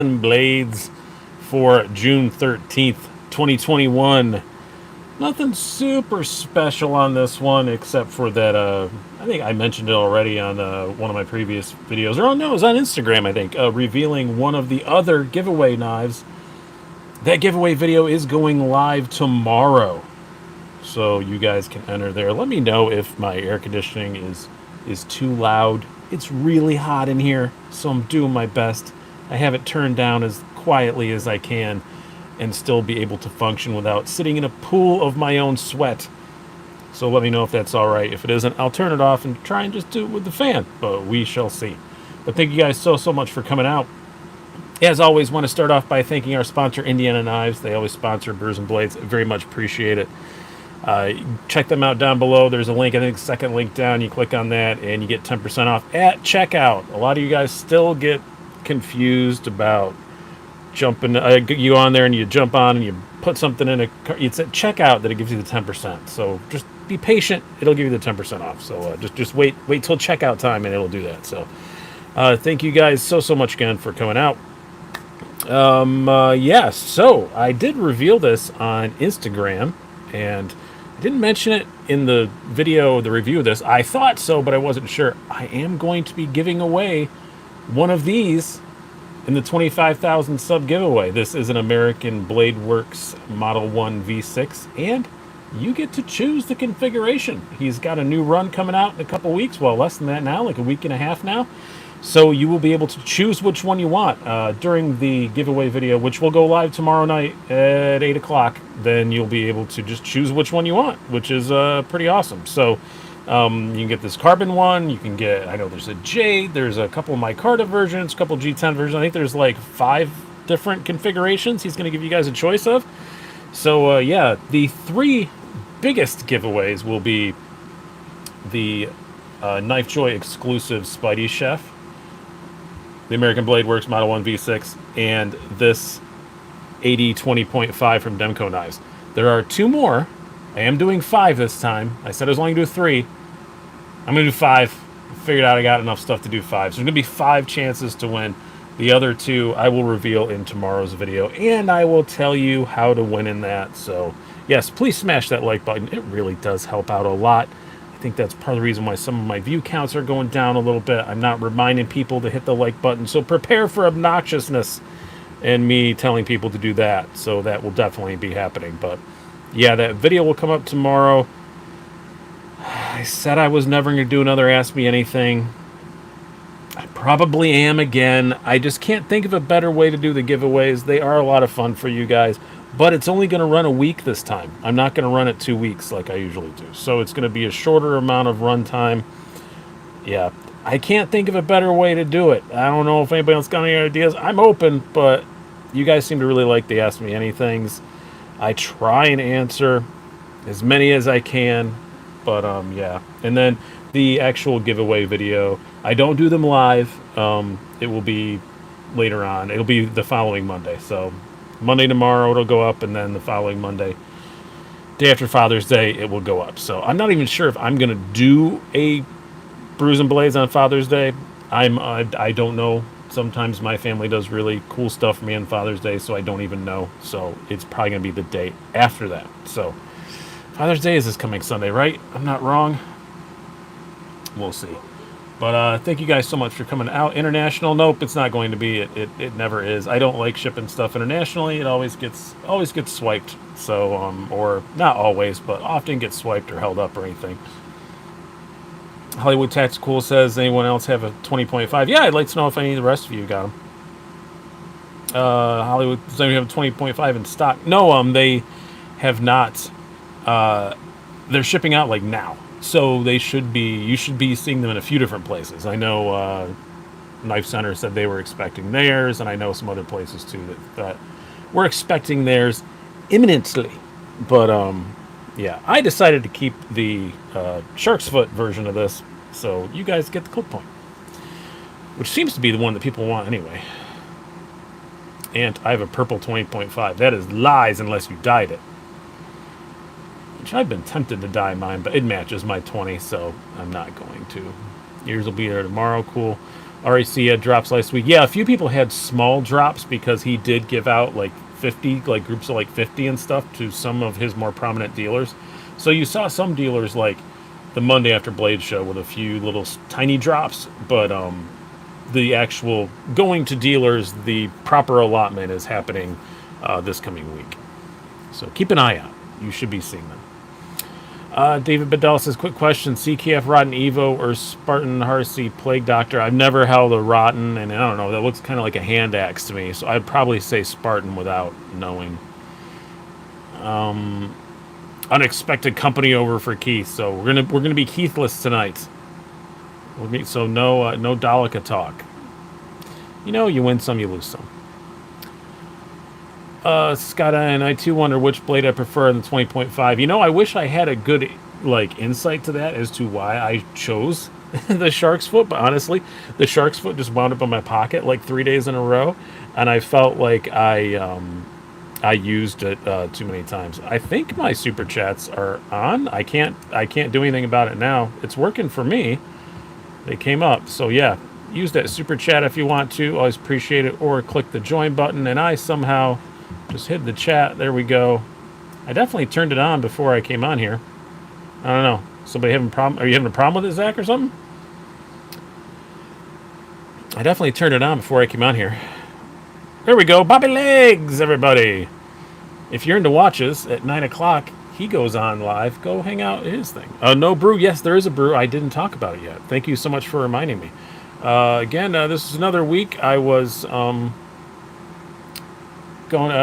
Blades for June 13th, 2021. Nothing super special on this one except for that I think I mentioned it already on one of my previous videos. Or oh no, it was on Instagram, I think, revealing one of the other giveaway knives. That giveaway video is going live tomorrow. So you guys can enter there. Let me know if my air conditioning is too loud. It's really hot in here, so I'm doing my best. I have it turned down as quietly as I can and still be able to function without sitting in a pool of my own sweat. So let me know if that's all right. If it isn't, I'll turn it off and try and just do it with the fan, but we shall see. But thank you guys so much for coming out. As always, want to start off by thanking our sponsor, Indiana Knives. They always sponsor Brews and Blades. Very much appreciate it. Check them out down below. There's a link, I think, second link down. You click on that and you get 10% off at checkout. A lot of you guys still get confused about jumping. You go on there and you jump on and you put something in a cart. It's at checkout that it gives you the 10%. So just be patient. It'll give you the 10% off. So just wait till checkout time and it'll do that. So thank you guys so much again for coming out. Yes, so I did reveal this on Instagram, and I didn't mention it in the video, the review of this. I thought so, but I wasn't sure. I am going to be giving away one of these in the 25,000 sub giveaway. This is an American Blade Works Model 1 V6, and you get to choose the configuration. He's got a new run coming out in a couple weeks. Well, less than that now, like a week and a half now. So you will be able to choose which one you want during the giveaway video, which will go live tomorrow night at 8 o'clock. Then you'll be able to just choose which one you want, which is pretty awesome. So you can get this carbon one. You can get, I know there's a Jade. There's a couple of micarta versions, a couple of G10 versions. I think there's like 5 different configurations he's going to give you guys a choice of. So yeah, the 3 biggest giveaways will be the Knife Joy exclusive Spidey Chef, the American Blade Works Model 1 V6, and this 80-20.5 from Demco Knives. There are 2 more. I am doing 5 this time. I said I was only going to do 3. I'm going to do 5. Figured out I got enough stuff to do 5. So there's going to be 5 chances to win. The other 2 I will reveal in tomorrow's video, and I will tell you how to win in that. So yes, please smash that like button. It really does help out a lot. I think that's part of the reason why some of my view counts are going down a little bit. I'm not reminding people to hit the like button, so prepare for obnoxiousness and me telling people to do that. So that will definitely be happening. But yeah, that video will come up tomorrow. I said I was never going to do another Ask Me Anything. I probably am again. I just can't think of a better way to do the giveaways. They are a lot of fun for you guys. But it's only going to run a week this time. I'm not going to run it 2 weeks like I usually do. So it's going to be a shorter amount of run time. Yeah, I can't think of a better way to do it. I don't know if anybody else got any ideas. I'm open, but you guys seem to really like the Ask Me Anythings. I try and answer as many as I can. But yeah. And then the actual giveaway video, I don't do them live. It will be later on. It'll be the following Monday. So Monday tomorrow it'll go up, and then the following Monday, day after Father's Day, it will go up. So I'm not even sure if I'm going to do a Brews and Blades on Father's Day. I don't know. Sometimes my family does really cool stuff for me on Father's Day, so I don't even know. So it's probably going to be the day after that. So Father's Day is this coming Sunday, right? I'm not wrong. We'll see. But thank you guys so much for coming out. International, nope, it's not going to be. It never is. I don't like shipping stuff internationally. It always gets swiped. So or not always, but often gets swiped or held up or anything. Hollywood Tactical says, anyone else have a 20.5? Yeah, I'd like to know if any of the rest of you got them. Hollywood, does anyone have a 20.5 in stock? No, they have not. They're shipping out like now. So they should be. You should be seeing them in a few different places. I know Knife Center said they were expecting theirs, and I know some other places too that we're expecting theirs imminently. But yeah, I decided to keep the Shark's Foot version of this, so you guys get the clip point, which seems to be the one that people want anyway. And I have a purple 20.5. That is lies unless you dyed it. Which I've been tempted to dye mine, but it matches my 20, so I'm not going to. Yours will be there tomorrow. Cool. RAC had drops last week. Yeah, a few people had small drops because he did give out like 50, like groups of like 50 and stuff to some of his more prominent dealers. So you saw some dealers like the Monday after Blade show with a few little tiny drops, but the actual going to dealers, the proper allotment is happening this coming week. So keep an eye out. You should be seeing them. David Bedell says, quick question, CKF Rotten Evo or Spartan Hersey Plague Doctor? I've never held a Rotten, and I don't know, that looks kind of like a hand axe to me, so I'd probably say Spartan without knowing. Unexpected company over for Keith, so we're gonna be Keithless tonight. So no Daleka talk. You know, you win some, you lose some. Scott, and I too wonder which blade I prefer in the 20.5. You know, I wish I had a good insight to that as to why I chose the shark's foot, but honestly, the shark's foot just wound up in my pocket like 3 days in a row, and I felt like I used it too many times. I think my super chats are on. I can't do anything about it now. It's working for me. They came up, so yeah. Use that super chat if you want to. Always appreciate it. Or click the join button, and I somehow just hid the chat. There we go. I definitely turned it on before I came on here. I don't know. Somebody having a problem? Are you having a problem with it, Zach, or something? I definitely turned it on before I came on here. There we go. Bobby Legs, everybody. If you're into watches at 9 o'clock, he goes on live. Go hang out at his thing. No brew. Yes, there is a brew. I didn't talk about it yet. Thank you so much for reminding me. Again, this is another week. I was I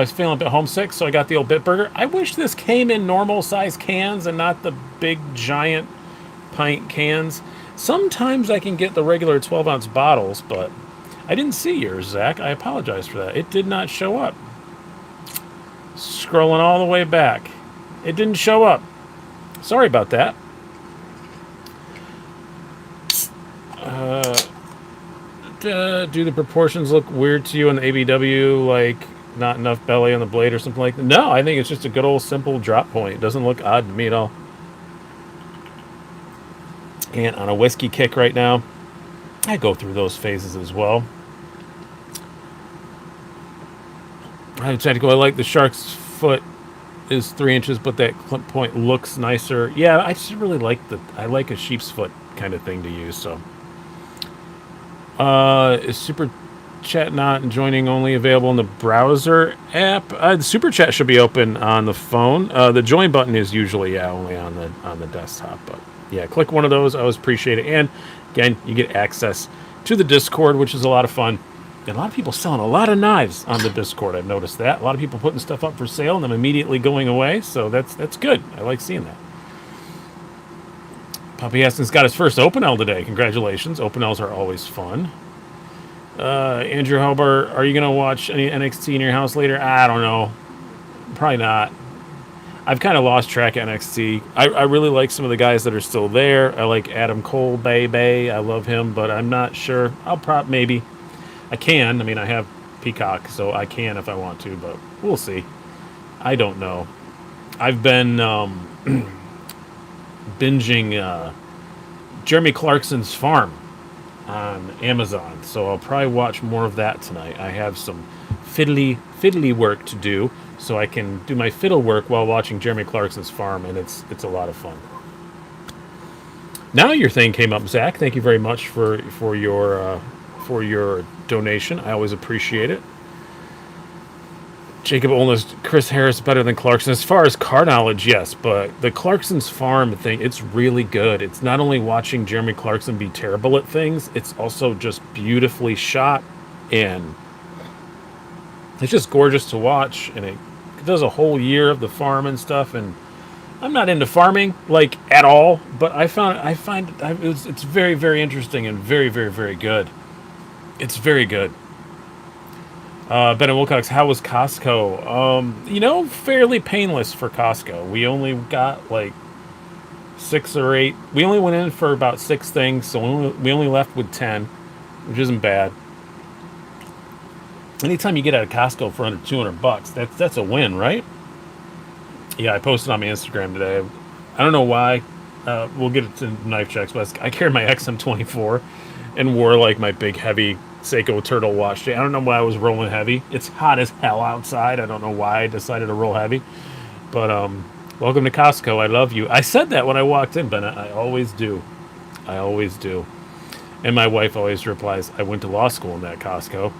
was feeling a bit homesick, so I got the old Bitburger. I wish this came in normal size cans and not the big giant pint cans. Sometimes I can get the regular 12-ounce bottles, but I didn't see yours, Zach. I apologize for that. It did not show up. Scrolling all the way back. It didn't show up. Sorry about that. Do the proportions look weird to you on the ABW, like not enough belly on the blade or something like that? No, I think it's just a good old simple drop point. It doesn't look odd to me at all. And on a whiskey kick right now, I go through those phases as well. Technically, I like the shark's foot is 3 inches, but that clip point looks nicer. Yeah, I just really like I like a sheep's foot kind of thing to use, so. Is Super Chat not joining only available in the browser app? The Super Chat should be open on the phone. The join button is usually only on the desktop, but yeah, click one of those. I always appreciate it. And again, you get access to the Discord, which is a lot of fun. And a lot of people selling a lot of knives on the Discord. I've noticed that. A lot of people putting stuff up for sale and then immediately going away. So that's good. I like seeing that. Puppy Haskins got his first Open L today. Congratulations. Open Ls are always fun. Andrew Hobart, are you going to watch any NXT in your house later? I don't know. Probably not. I've kind of lost track of NXT. I really like some of the guys that are still there. I like Adam Cole, Bay. I love him, but I'm not sure. Maybe. I can. I mean, I have Peacock, so I can if I want to, but we'll see. I don't know. I've been binging Jeremy Clarkson's Farm on Amazon, so I'll probably watch more of that tonight. I have some fiddly work to do, so I can do my fiddle work while watching Jeremy Clarkson's Farm, and it's a lot of fun. Now your thing came up, Zach. Thank you very much for your donation. I always appreciate it. Jacob Olness, Chris Harris better than Clarkson. As far as car knowledge, yes, but the Clarkson's Farm thing, it's really good. It's not only watching Jeremy Clarkson be terrible at things, it's also just beautifully shot, and it's just gorgeous to watch, and it does a whole year of the farm and stuff, and I'm not into farming, at all, but it's very, very interesting and very, very, very good. It's very good. Ben and Wilcox, how was Costco? Fairly painless for Costco. We only got 6 or 8. We only went in for about 6 things, so we only left with 10, which isn't bad. Anytime you get out of Costco for under $200, that's a win, right? Yeah, I posted on my Instagram today. I don't know why. We'll get it to knife checks, but I carried my XM24, and wore like my big heavy Seiko Turtle watch. I don't know why I was rolling heavy. It's hot as hell outside. I don't know why I decided to roll heavy. But welcome to Costco. I love you. I said that when I walked in, but I always do. I always do. And my wife always replies, I went to law school in that Costco.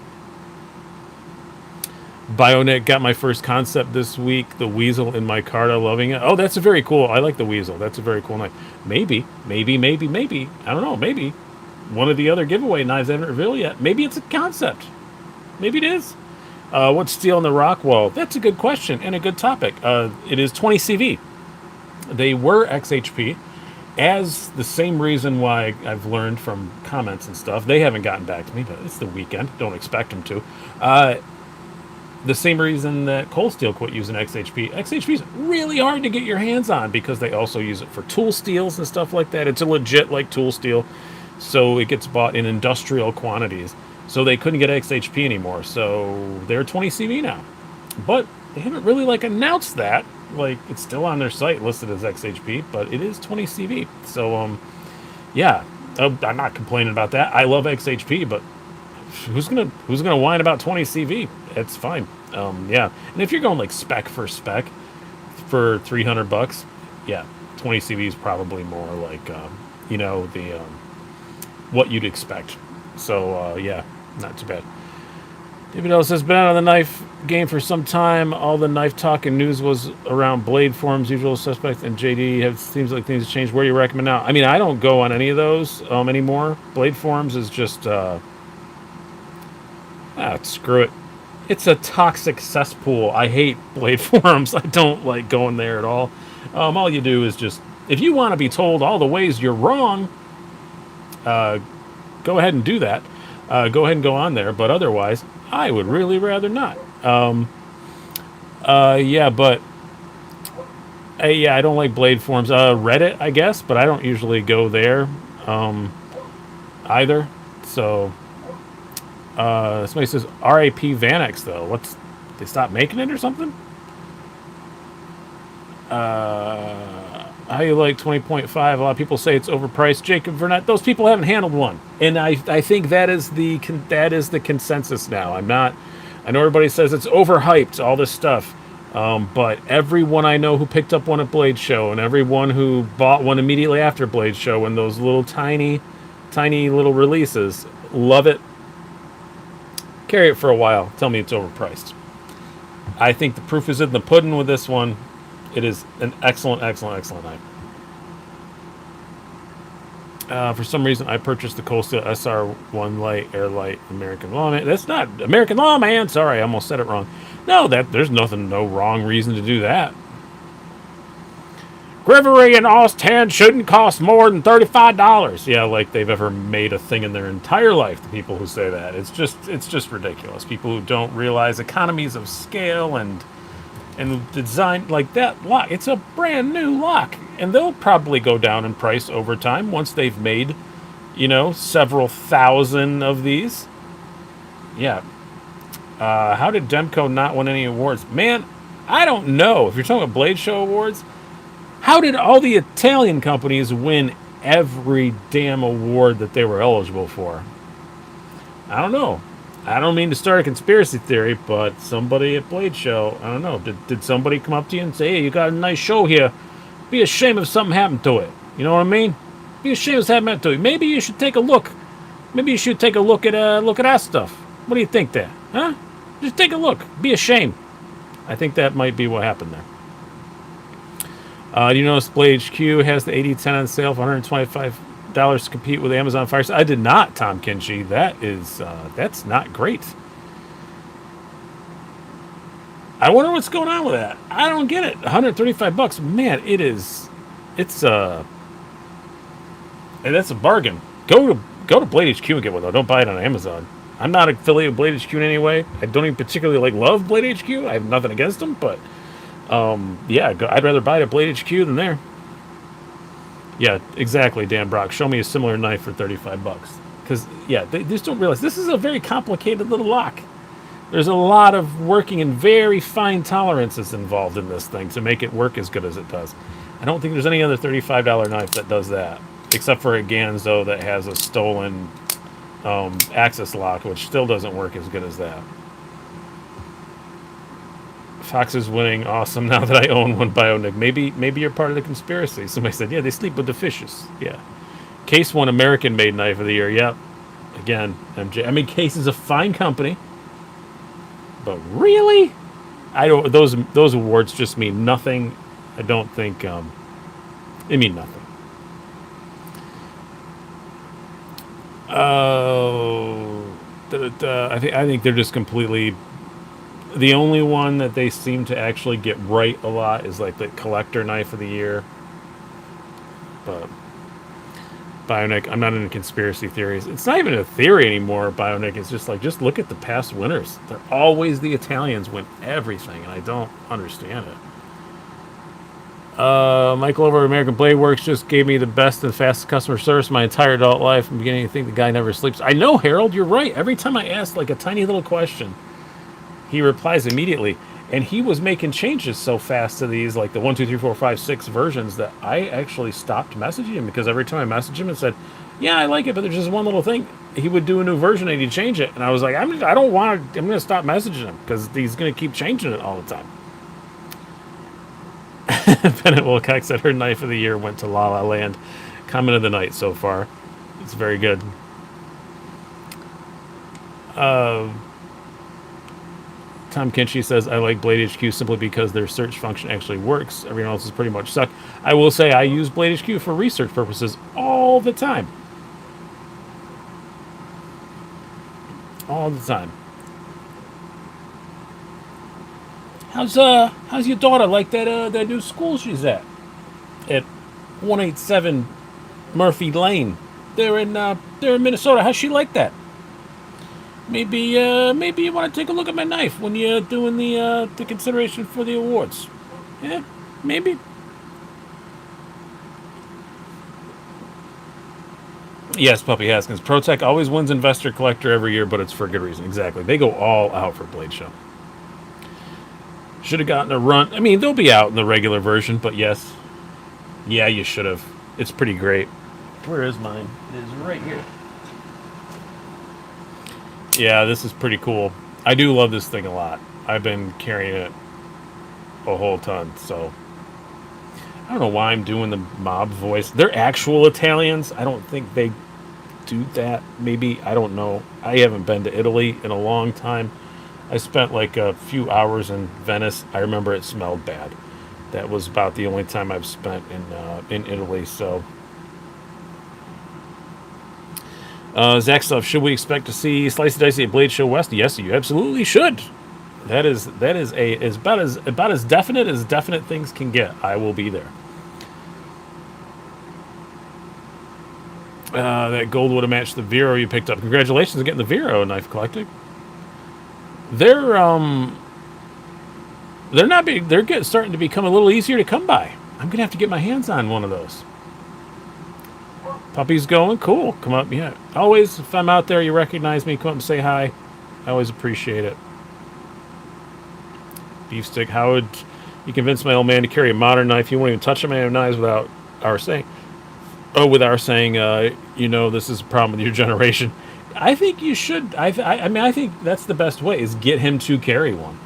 Bionet got my first concept this week. The Weasel in my cart. I'm loving it. Oh, that's a very cool. I like the Weasel. That's a very cool knife. Maybe. I don't know. Maybe one of the other giveaway knives I haven't revealed yet. Maybe it's a concept. Maybe it is. What's steel in the rock wall? That's a good question and a good topic. It is 20 CV. They were XHP. As the same reason why I've learned from comments and stuff. They haven't gotten back to me, but it's the weekend. Don't expect them to. The same reason that Cold Steel quit using XHP. XHP is really hard to get your hands on because they also use it for tool steels and stuff like that. It's a legit like tool steel, so it gets bought in industrial quantities. So they couldn't get XHP anymore, so they're 20 CV now. But they haven't really like announced that. Like it's still on their site listed as XHP, but it is 20 CV. So yeah, I'm not complaining about that. I love XHP, but who's gonna whine about 20 CV? It's fine. Yeah, and if you're going like spec for $300, yeah, 20 CV is probably more like the what you'd expect. So yeah, not too bad. David Ellis has been out of the knife game for some time. All the knife talk and news was around blade forms, usual suspects, and JD. Seems like things have changed. Where do you recommend now? I mean, I don't go on any of those anymore. Blade forms is just screw it. It's a toxic cesspool. I hate blade forums. I don't like going there at all. All you do is just, if you want to be told all the ways you're wrong, go ahead and do that. Go ahead and go on there. But otherwise, I would really rather not. Yeah, but yeah, I don't like blade forums. Reddit, I guess, but I don't usually go there either. So. Somebody says R.A.P. Vanex though. They stopped making it or something? How you like 20.5? A lot of people say it's overpriced. Jacob Burnett, those people haven't handled one, and I think that is the consensus now. I know everybody says it's overhyped, all this stuff, but everyone I know who picked up one at Blade Show and everyone who bought one immediately after Blade Show and those little tiny little releases love it. Carry it for a while. Tell me it's overpriced. I think the proof is in the pudding with this one. It is an excellent knife. For some reason, I purchased the Cold Steel SR1 Light Airlight American Lawman. That's not American Lawman. Sorry, I almost said it wrong. No, there's no wrong reason to do that. Grivery and Ostend shouldn't cost more than $35. Yeah, like they've ever made a thing in their entire life, the people who say that. It's just ridiculous. People who don't realize economies of scale and design like that lock. It's a brand new lock. And they'll probably go down in price over time once they've made, several thousand of these. Yeah. How did Demco not win any awards? Man, I don't know. If you're talking about Blade Show awards, how did all the Italian companies win every damn award that they were eligible for? I don't know. I don't mean to start a conspiracy theory, but somebody at Blade Show, I don't know, did somebody come up to you and say, hey, you got a nice show here. Be a shame if something happened to it. You know what I mean? Be a shame if something happened to it. Maybe you should take a look. Maybe you should take a look at that stuff. What do you think there? Huh? Just take a look. Be a shame. I think that might be what happened there. Do you notice Blade HQ has the 8010 on sale for $125 to compete with Amazon Fire Stick? I did not, Tom Kinchy. That's not great. I wonder what's going on with that. I don't get it. $135, man. It's that's a bargain. Go to Blade HQ and get one though. Don't buy it on Amazon. I'm not affiliated with Blade HQ in any way. I don't even particularly love Blade HQ. I have nothing against them, but yeah, I'd rather buy it at Blade HQ than there. Yeah, exactly, Dan Brock. Show me a similar knife for $35. Because, yeah, they just don't realize this is a very complicated little lock. There's a lot of working and very fine tolerances involved in this thing to make it work as good as it does. I don't think there's any other $35 knife that does that, except for a Ganzo that has a stolen access lock, which still doesn't work as good as that. Fox is winning. Awesome. Now that I own one Bionic, maybe you're part of the conspiracy. Somebody said, yeah, they sleep with the fishes. Yeah. Case won American Made Knife of the Year. Yep. Again, MJ. I mean, Case is a fine company, but really, I don't. Those awards just mean nothing. I don't think they mean nothing. I think they're just completely. The only one that they seem to actually get right a lot is like the collector knife of the year. But Bionic, I'm not into conspiracy theories. It's not even a theory anymore, Bionic. It's just like, just look at the past winners. They're always the Italians win everything, and I don't understand it. Michael over at American Blade Works just gave me the best and fastest customer service my entire adult life. I'm beginning to think the guy never sleeps. I know, Harold, you're right. Every time I ask like a tiny little question, he replies immediately. And he was making changes so fast to these, like the 1, 2, 3, 4, 5, 6 versions, that I actually stopped messaging him, because every time I messaged him and said, yeah, I like it, but there's just one little thing, he would do a new version and he'd change it. And I was like, I'm going to stop messaging him, because he's going to keep changing it all the time. Bennett Wilcox said her knife of the year went to La La Land. Comment of the night so far. It's very good. Tom Kinchy says, I like Blade HQ simply because their search function actually works. Everyone else is pretty much suck. I will say I use Blade HQ for research purposes all the time. All the time. How's your daughter like that new school she's at 187 Murphy Lane? They're in Minnesota. How's she like that? Maybe you want to take a look at my knife when you're doing the consideration for the awards. Yeah, maybe. Yes, Puppy Haskins. ProTech always wins Investor Collector every year, but it's for a good reason. Exactly. They go all out for Blade Show. Should have gotten a run. I mean, they'll be out in the regular version, but yes. Yeah, you should have. It's pretty great. Where is mine? It is right here. Yeah, this is pretty cool. I do love this thing a lot. I've been carrying it a whole ton, so I don't know why I'm doing the mob voice. They're actual Italians. I don't think they do that. Maybe, I don't know. I haven't been to Italy in a long time. I spent like a few hours in Venice. I remember it smelled bad. That was about the only time I've spent in Italy, so... Zach Stuff, should we expect to see Slicey Dicey at Blade Show West? Yes, you absolutely should. That is about as definite things can get. I will be there. That gold would have matched the Vero you picked up. Congratulations on getting the Vero, Knife Collecting. They're not big. They're starting to become a little easier to come by. I'm gonna have to get my hands on one of those. Puppy's going? Cool. Come up. Yeah. Always, if I'm out there, you recognize me, come up and say hi. I always appreciate it. Beefstick. How would you convince my old man to carry a modern knife? He won't even touch a man of knives without our saying. Oh, with our saying, this is a problem with your generation. I think you should. I think that's the best way, is get him to carry one.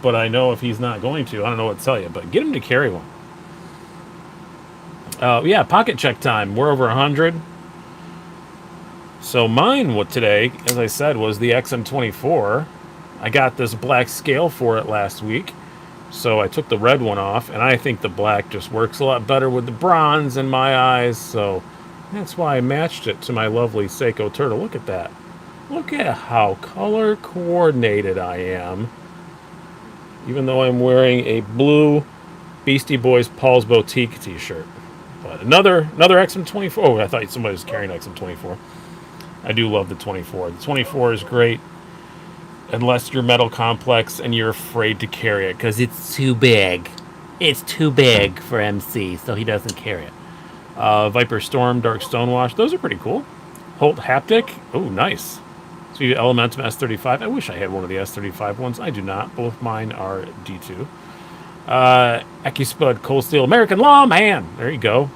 But I know if he's not going to, I don't know what to tell you, but get him to carry one. Yeah, pocket check time. We're over 100. So mine today, as I said, was the XM24. I got this black scale for it last week. So I took the red one off, and I think the black just works a lot better with the bronze in my eyes. So that's why I matched it to my lovely Seiko Turtle. Look at that. Look at how color coordinated I am. Even though I'm wearing a blue Beastie Boys Paul's Boutique t-shirt. But another XM24. Oh, I thought somebody was carrying XM24. I do love the 24. The 24 is great, unless you're metal complex and you're afraid to carry it because it's too big. It's too big for MC, so he doesn't carry it. Viper Storm, Dark Stonewash. Those are pretty cool. Holt Haptic. Oh, nice. So you Elementum S35. I wish I had one of the S35 ones. I do not. Both mine are D2. AccuSpud, Cold Steel, American Lawman. There you go.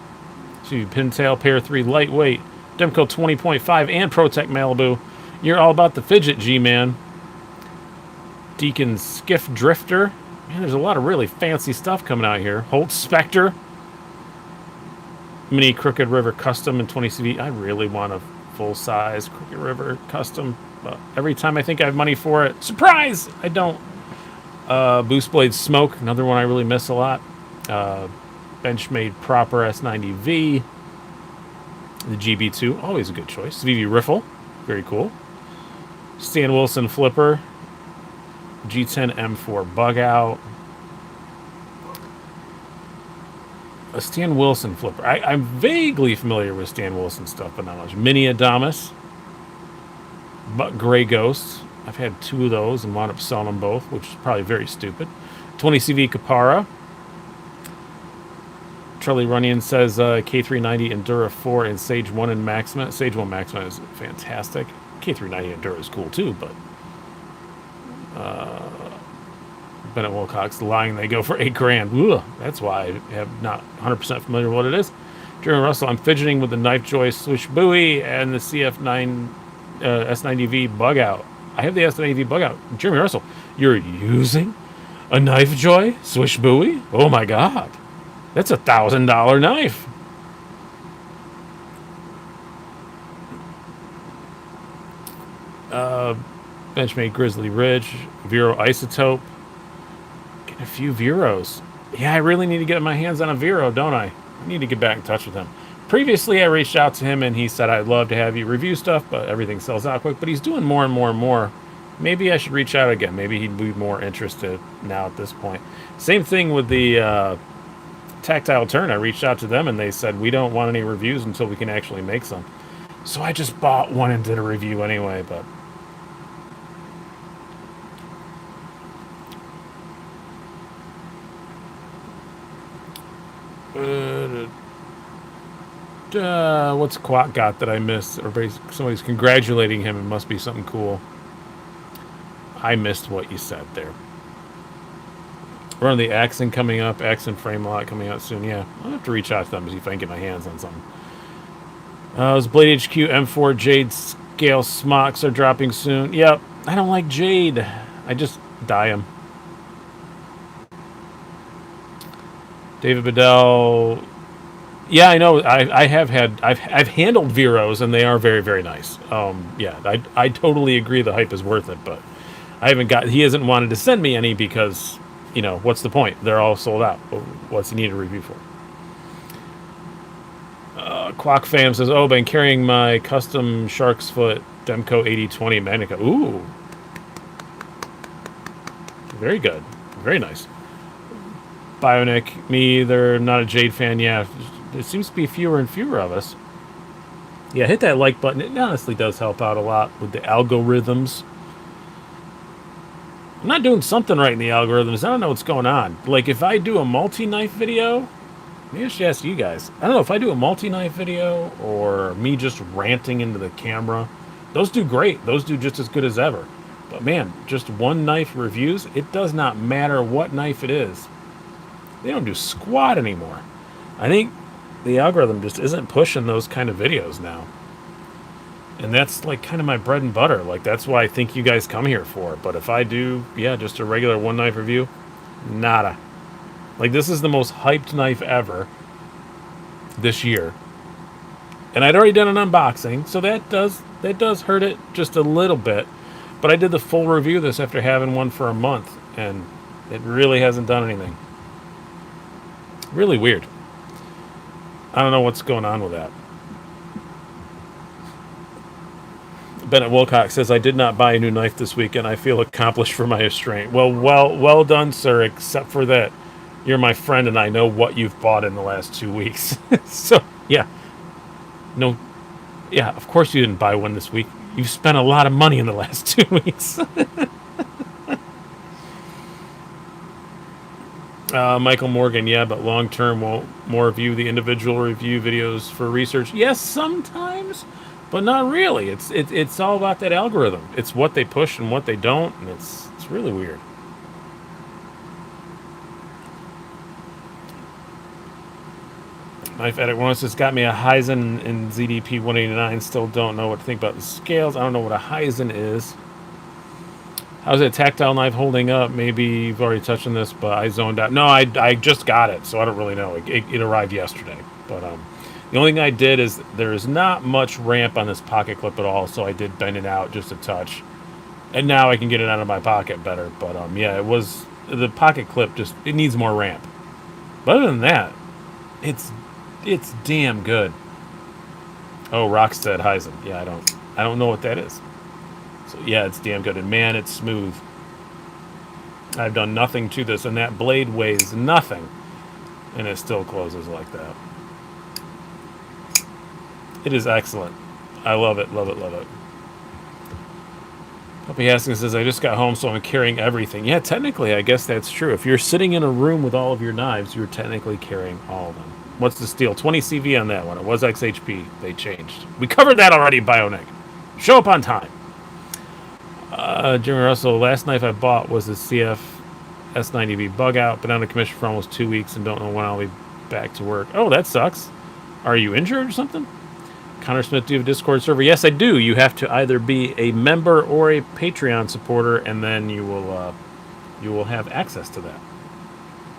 So you Pintail, Pair 3, lightweight. Demco 20.5 and ProTech Malibu. You're all about the fidget, G-Man. Deacon Skiff Drifter. Man, there's a lot of really fancy stuff coming out here. Holt Spectre. Mini Crooked River Custom in 20CV. I really want a full-size Crooked River Custom. But every time I think I have money for it, surprise! I don't. Boost Blade Smoke, another one I really miss a lot. Benchmade Proper S90V. The GB2, always a good choice. VV Riffle, very cool. Stan Wilson Flipper. G10 M4 Bug Out. A Stan Wilson Flipper. I'm vaguely familiar with Stan Wilson stuff, but not much. Mini Adamas. But Gray Ghosts. I've had 2 of those and wound up selling them both, which is probably very stupid. 20CV Capara. Charlie Runyon says K390 Endura 4 and Sage 1 and Maxima. Sage 1 Maxima is fantastic. K390 Endura is cool too, but Bennett Wilcox lying they go for $8,000. Ugh, that's why I have not 100% familiar with what it is. Jeremy Russell, I'm fidgeting with the Knife Joy Swish Buoy and the CF9 S90V Bug Out. I have the S90V Bug Out. Jeremy Russell, you're using a Knife Joy Swish Buoy? Oh my God. That's a $1,000 knife. Benchmade Grizzly Ridge, Vero Isotope. Getting a few Veros. Yeah, I really need to get my hands on a Vero, don't I? I need to get back in touch with him. Previously, I reached out to him and he said, I'd love to have you review stuff, but everything sells out quick. But he's doing more and more and more. Maybe I should reach out again. Maybe he'd be more interested now at this point. Same thing with the Tactile Turn. I reached out to them and they said, we don't want any reviews until we can actually make some. So I just bought one and did a review anyway, but... what's Quack got that I missed? Somebody's congratulating him. It must be something cool. I missed what you said there. We're on the Accent coming up. Accent Frame Lot coming out soon. Yeah, I'll have to reach out to them to see if I can get my hands on something. Those Blade HQ M4 Jade Scale Smocks are dropping soon. Yep, I don't like Jade. I just dye them. David Bedell. Yeah, I know. I've handled Veros and they are very, very nice. Yeah, I totally agree the hype is worth it, but he hasn't wanted to send me any because, you know, what's the point? They're all sold out. What's he need a review for? Quack Fam says, oh, been carrying my custom Shark's Foot Demco 8020 Magnica. Ooh. Very good. Very nice. Bionic, me, they're not a Jade fan. Yeah, there seems to be fewer and fewer of us. Yeah, hit that like button. It honestly does help out a lot with the algorithms. I'm not doing something right in the algorithms. I don't know what's going on. Like, if I do a multi-knife video, maybe I should ask you guys. I don't know if I do a multi-knife video or me just ranting into the camera. Those do great. Those do just as good as ever. But man, just one knife reviews, it does not matter what knife it is. They don't do squat anymore. I think the algorithm just isn't pushing those kind of videos now. And that's like kind of my bread and butter. Like, that's why I think you guys come here for. But if I do, yeah, just a regular one knife review, nada. Like, this is the most hyped knife ever this year. And I'd already done an unboxing, so that does hurt it just a little bit. But I did the full review of this after having one for a month, and it really hasn't done anything. Really weird. I don't know what's going on with that. Bennett Wilcox says, I did not buy a new knife this week, and I feel accomplished for my restraint. Well done, sir, except for that you're my friend, and I know what you've bought in the last 2 weeks. So, yeah. No, yeah, of course you didn't buy one this week. You've spent a lot of money in the last 2 weeks. Michael Morgan, yeah, but long term won't more view the individual review videos for research. Yes, sometimes, but not really. It's all about that algorithm. It's what they push and what they don't, and it's really weird. Knife Addict once has got me a Heisen in ZDP 189. Still don't know what to think about the scales. I don't know what a Heisen is. How's that tactile knife holding up? Maybe you've already touched on this, but I zoned out. No, I just got it, so I don't really know. It arrived yesterday. But the only thing I did is there is not much ramp on this pocket clip at all, so I did bend it out just a touch. And now I can get it out of my pocket better. But yeah, it was the pocket clip it needs more ramp. But other than that, it's damn good. Oh, Rockstead Heisen. Yeah, I don't know what that is. So yeah, it's damn good. And man, it's smooth. I've done nothing to this, and that blade weighs nothing. And it still closes like that. It is excellent. I love it, love it, love it. Puppy Haskins says, I just got home, so I'm carrying everything. Yeah, technically, I guess that's true. If you're sitting in a room with all of your knives, you're technically carrying all of them. What's the steel? 20 CV on that one. It was XHP. They changed. We covered that already, Bionic. Show up on time. Jimmy Russell, last knife I bought was the CF S90V bug out. Been on a commission for almost 2 weeks and don't know when I'll be back to work. Oh, that sucks. Are you injured or something? Connor Smith, do you have a Discord server? Yes, I do. You have to either be a member or a Patreon supporter, and then you will have access to that.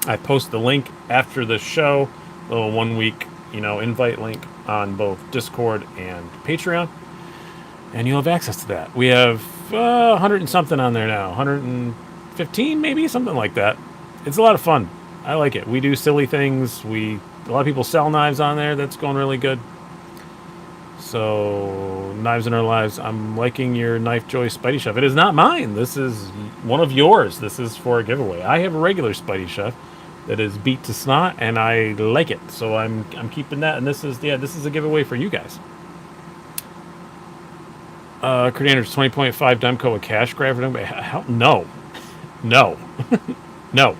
I post the link after the show, a little 1 week, invite link on both Discord and Patreon, and you'll have access to that. We have 100 and something on there now, 115 maybe, something like that. It's a lot of fun. I like it. We do silly things. A lot of people sell knives on there. That's going really good. So, Knives in Our Lives, I'm liking your Knife Joy Spidey Chef. It is not mine. This is one of yours. This is for a giveaway. I have a regular Spidey Chef that is beat to snot, and I like it. So I'm keeping that, and this is a giveaway for you guys. Kurt Anders, 20.5 Demco a cash grab for them? No. No. No.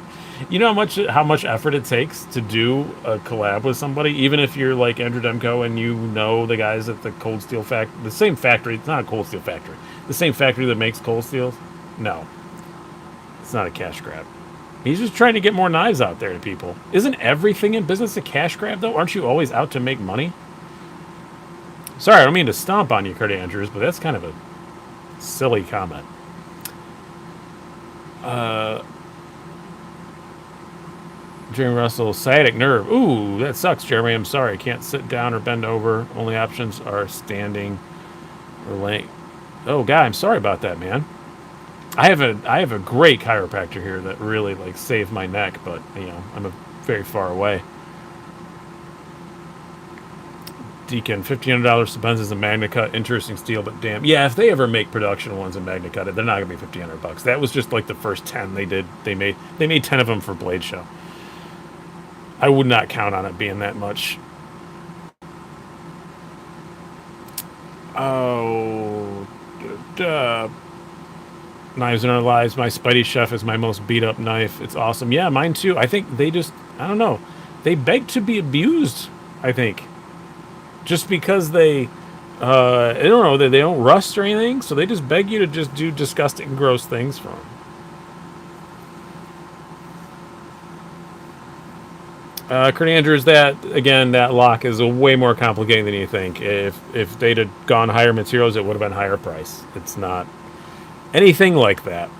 You know how much effort it takes to do a collab with somebody, even if you're like Andrew Demko and you know the guys at the Cold Steel factory, the same factory. It's not a Cold Steel factory. The same factory that makes Cold Steels. No, it's not a cash grab. He's just trying to get more knives out there to people. Isn't everything in business a cash grab though? Aren't you always out to make money? Sorry, I don't mean to stomp on you, Kurt Andrews, but that's kind of a silly comment. Jeremy Russell, sciatic nerve. Ooh, that sucks, Jeremy. I'm sorry. I can't sit down or bend over. Only options are standing or laying. Oh, God, I'm sorry about that, man. I have a great chiropractor here that really saved my neck, but I'm very far away. Deacon, $1,500 Benz is a Magna Cut, interesting steel, but damn, yeah. If they ever make production ones in Magna Cut, they're not gonna be $1,500. That was just like the first 10 they did. They made 10 of them for Blade Show. I would not count on it being that much. Oh, Knives in Our Lives. My Spidey Chef is my most beat up knife. It's awesome. Yeah, mine too. I think I don't know. They beg to be abused, I think. Just because they don't know, they don't rust or anything, so they just beg you to just do disgusting, gross things for them. Kurt Andrews, that lock is way more complicated than you think. If they'd have gone higher materials, it would have been higher price. It's not anything like that.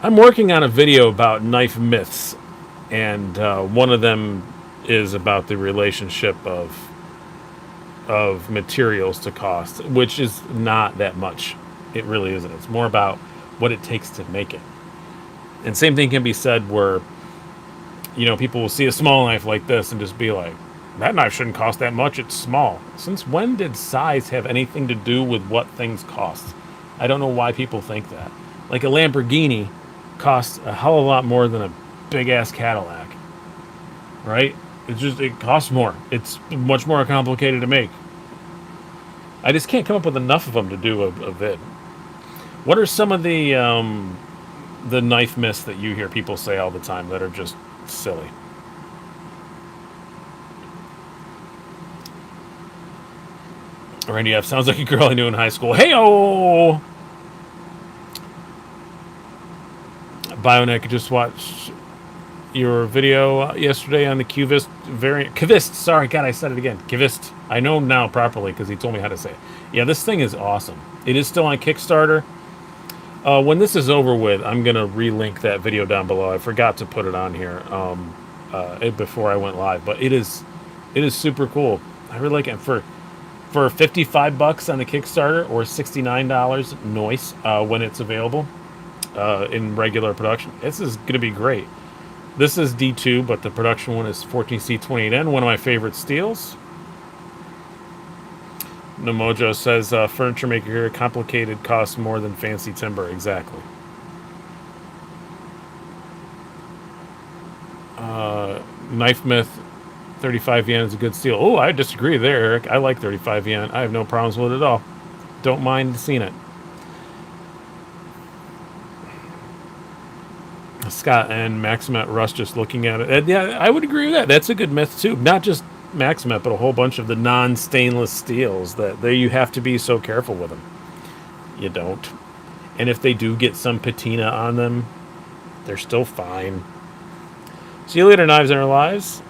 I'm working on a video about knife myths, and one of them is about the relationship of materials to cost, which is not that much. It really isn't. It's more about what it takes to make it. And same thing can be said where people will see a small knife like this and just be like, that knife shouldn't cost that much, it's small. Since when did size have anything to do with what things cost? I don't know why people think that. Like a Lamborghini costs a hell of a lot more than a big-ass Cadillac. Right? It costs more. It's much more complicated to make. I just can't come up with enough of them to do a vid. What are some of the knife myths that you hear people say all the time that are just silly? Randy F. Sounds like a girl I knew in high school. Hey-oh! Bionic, just watch your video yesterday on the Cuvist variant. Cuvist, sorry, God, I said it again. Cuvist. I know now properly because he told me how to say it. Yeah, this thing is awesome. It is still on Kickstarter. When this is over with, I'm going to relink that video down below. I forgot to put it on here before I went live, but it is super cool. I really like it. For $55 on the Kickstarter or $69 noise when it's available in regular production. This is going to be great. This is D2, but the production one is 14C28N, one of my favorite steels. Nomojo says, furniture maker here, complicated, costs more than fancy timber. Exactly. Knife Myth, 35 yen is a good steel. Oh, I disagree there, Eric. I like 35 yen. I have no problems with it at all. Don't mind seeing it. Scott and Maximet Russ just looking at it. And yeah, I would agree with that. That's a good myth, too. Not just Maximet, but a whole bunch of the non-stainless steels that you have to be so careful with them. You don't. And if they do get some patina on them, they're still fine. See you later, Knives in Our Lives.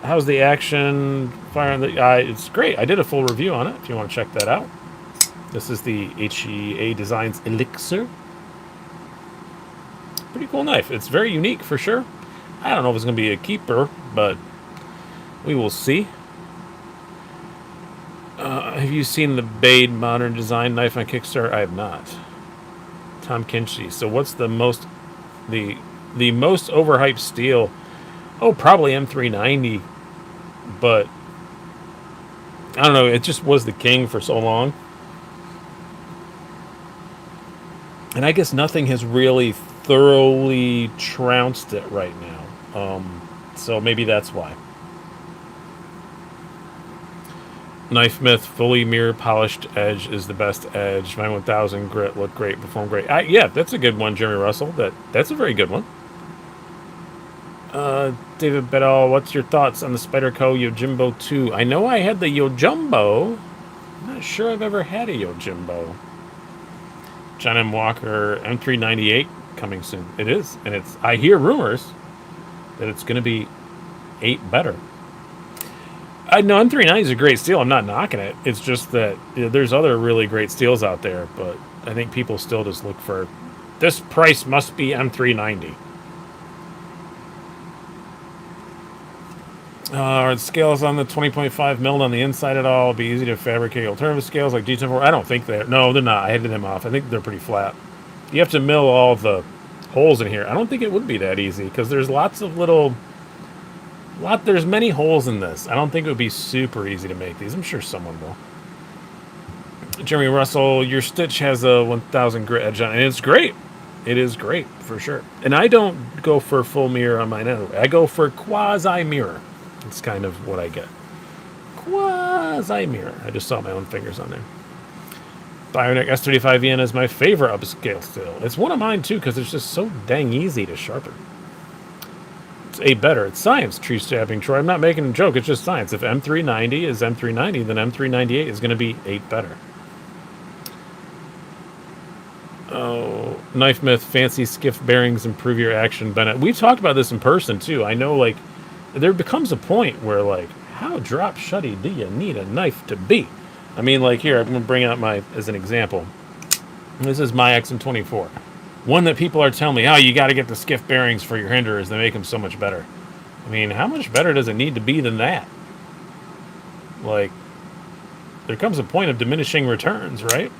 How's the action? Fire on the... it's great. I did a full review on it, if you want to check that out. This is the HEA Designs Elixir. Pretty cool knife. It's very unique, for sure. I don't know if it's going to be a keeper, but we will see. Have you seen the Bade Modern Design knife on Kickstarter? I have not. Tom Kinchy. So what's the most overhyped steel? Oh, probably M390. But I don't know. It just was the king for so long. And I guess nothing has really thoroughly trounced it right now. So maybe that's why. Knife Myth, fully mirror polished edge is the best edge. My 1000 grit looked great, performed great. Yeah, that's a good one, Jeremy Russell. That's a very good one. David Bedell, what's your thoughts on the Spyderco Yojimbo 2? I know I had the Yojimbo. I'm not sure I've ever had a Yojimbo. John M. Walker, M398 coming soon. It is, and I hear rumors that it's going to be 8 better. I know M390 is a great steel. I'm not knocking it. It's just that there's other really great steels out there, but I think people still just look for this price must be M390. Are the scales on the 20.5 milled on the inside at all? It'll be easy to fabricate alternative scales like G10. I don't think they're. No, they're not. I had them off. I think they're pretty flat. You have to mill all the holes in here. I don't think it would be that easy because there's lots of little. There's many holes in this. I don't think it would be super easy to make these. I'm sure someone will. Jeremy Russell, your stitch has a 1000 grit edge on it, and it's great. It is great for sure. And I don't go for full mirror on mine anyway. I go for quasi mirror. It's kind of what I get. Quasi mirror. I just saw my own fingers on there. Bionic S35EN is my favorite upscale steel. It's one of mine too because it's just so dang easy to sharpen. It's 8 better. It's science, tree stabbing Troy. I'm not making a joke. It's just science. If M390 is M390, then M398 is going to be 8 better. Oh, Knife Myth, fancy skiff bearings improve your action, Bennett. We've talked about this in person too. I know, like, there becomes a point where, like, how drop shutty do you need a knife to be? I mean, like, here, I'm going to bring out as an example. This is my XM24. One that people are telling me, oh, you got to get the skiff bearings for your hinderers. They make them so much better. I mean, how much better does it need to be than that? Like, there comes a point of diminishing returns, right?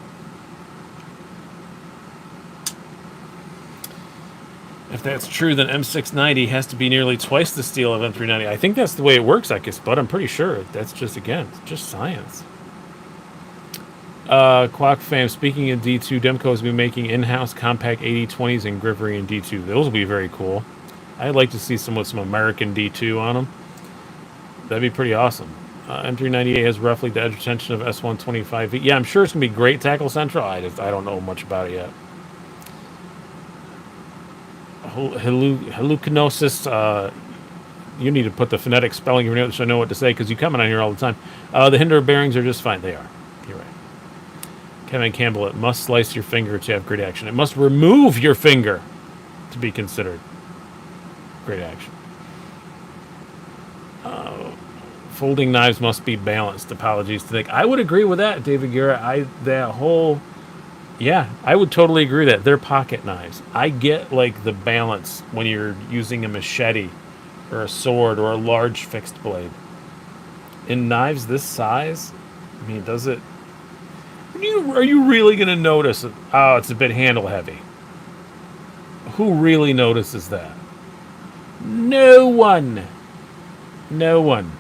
If that's true, then M690 has to be nearly twice the steel of M390. I think that's the way it works, I guess, but I'm pretty sure that's just, again, just science. Quack fam, speaking of D2, Demco has been making in-house compact 8020s and Griverian D2. Those will be very cool. I'd like to see some American D2 on them. That'd be pretty awesome. M398 has roughly the edge retention of S125V. Yeah, I'm sure it's going to be great tackle central. I don't know much about it yet. Hallucinosis, you need to put the phonetic spelling of your notes so I know what to say because you comment on here all the time. The hinder bearings are just fine. They are. You're right. Kevin Campbell, it must slice your finger to have great action. It must remove your finger to be considered great action. Folding knives must be balanced. Apologies to Nick. I would agree with that, David Guerra. Yeah, I would totally agree with that. They're pocket knives. I get like the balance when you're using a machete or a sword or a large fixed blade. In knives this size, I mean, does it? Are you really going to notice it? Oh, it's a bit handle heavy. Who really notices that? No one. No one.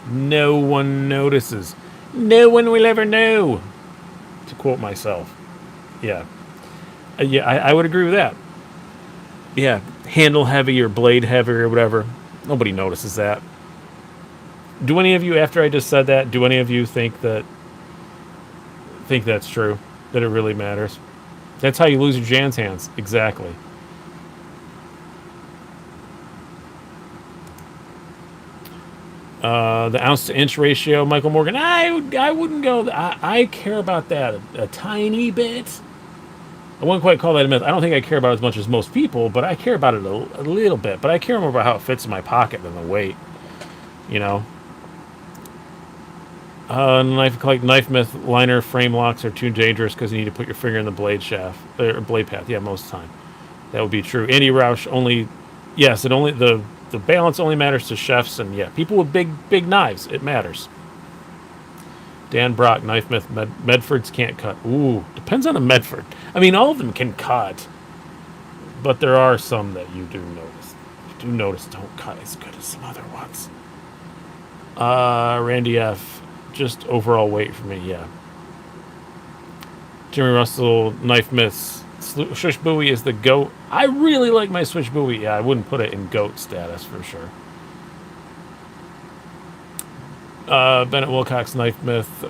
No one notices. No one will ever know. To quote myself. Yeah. I would agree with that. Yeah. Handle heavy or blade heavy or whatever. Nobody notices that. Do any of you, after I just said that, do any of you think that's true? That it really matters? That's how you lose your Jan's hands. Exactly. The ounce to inch ratio, Michael Morgan. I wouldn't go. I care about that a tiny bit. I wouldn't quite call that a myth. I don't think I care about it as much as most people, but I care about it a little bit. But I care more about how it fits in my pocket than the weight. You know. Knife myth liner frame locks are too dangerous because you need to put your finger in the blade shaft or blade path. Yeah, most of the time that would be true. Andy Roush only. Yes, the balance only matters to chefs and people with big knives. It matters. Dan Brock, knife myth. Medfords can't cut. Ooh, depends on a Medford. I mean, all of them can cut, but there are some that you do notice. You do notice don't cut as good as some other ones. Randy F. Just overall weight for me. Yeah. Jimmy Russell, knife myths. Swish buoy is the goat. I really like my Swish buoy. Yeah, I wouldn't put it in goat status for sure. Bennett Wilcox, knife myth.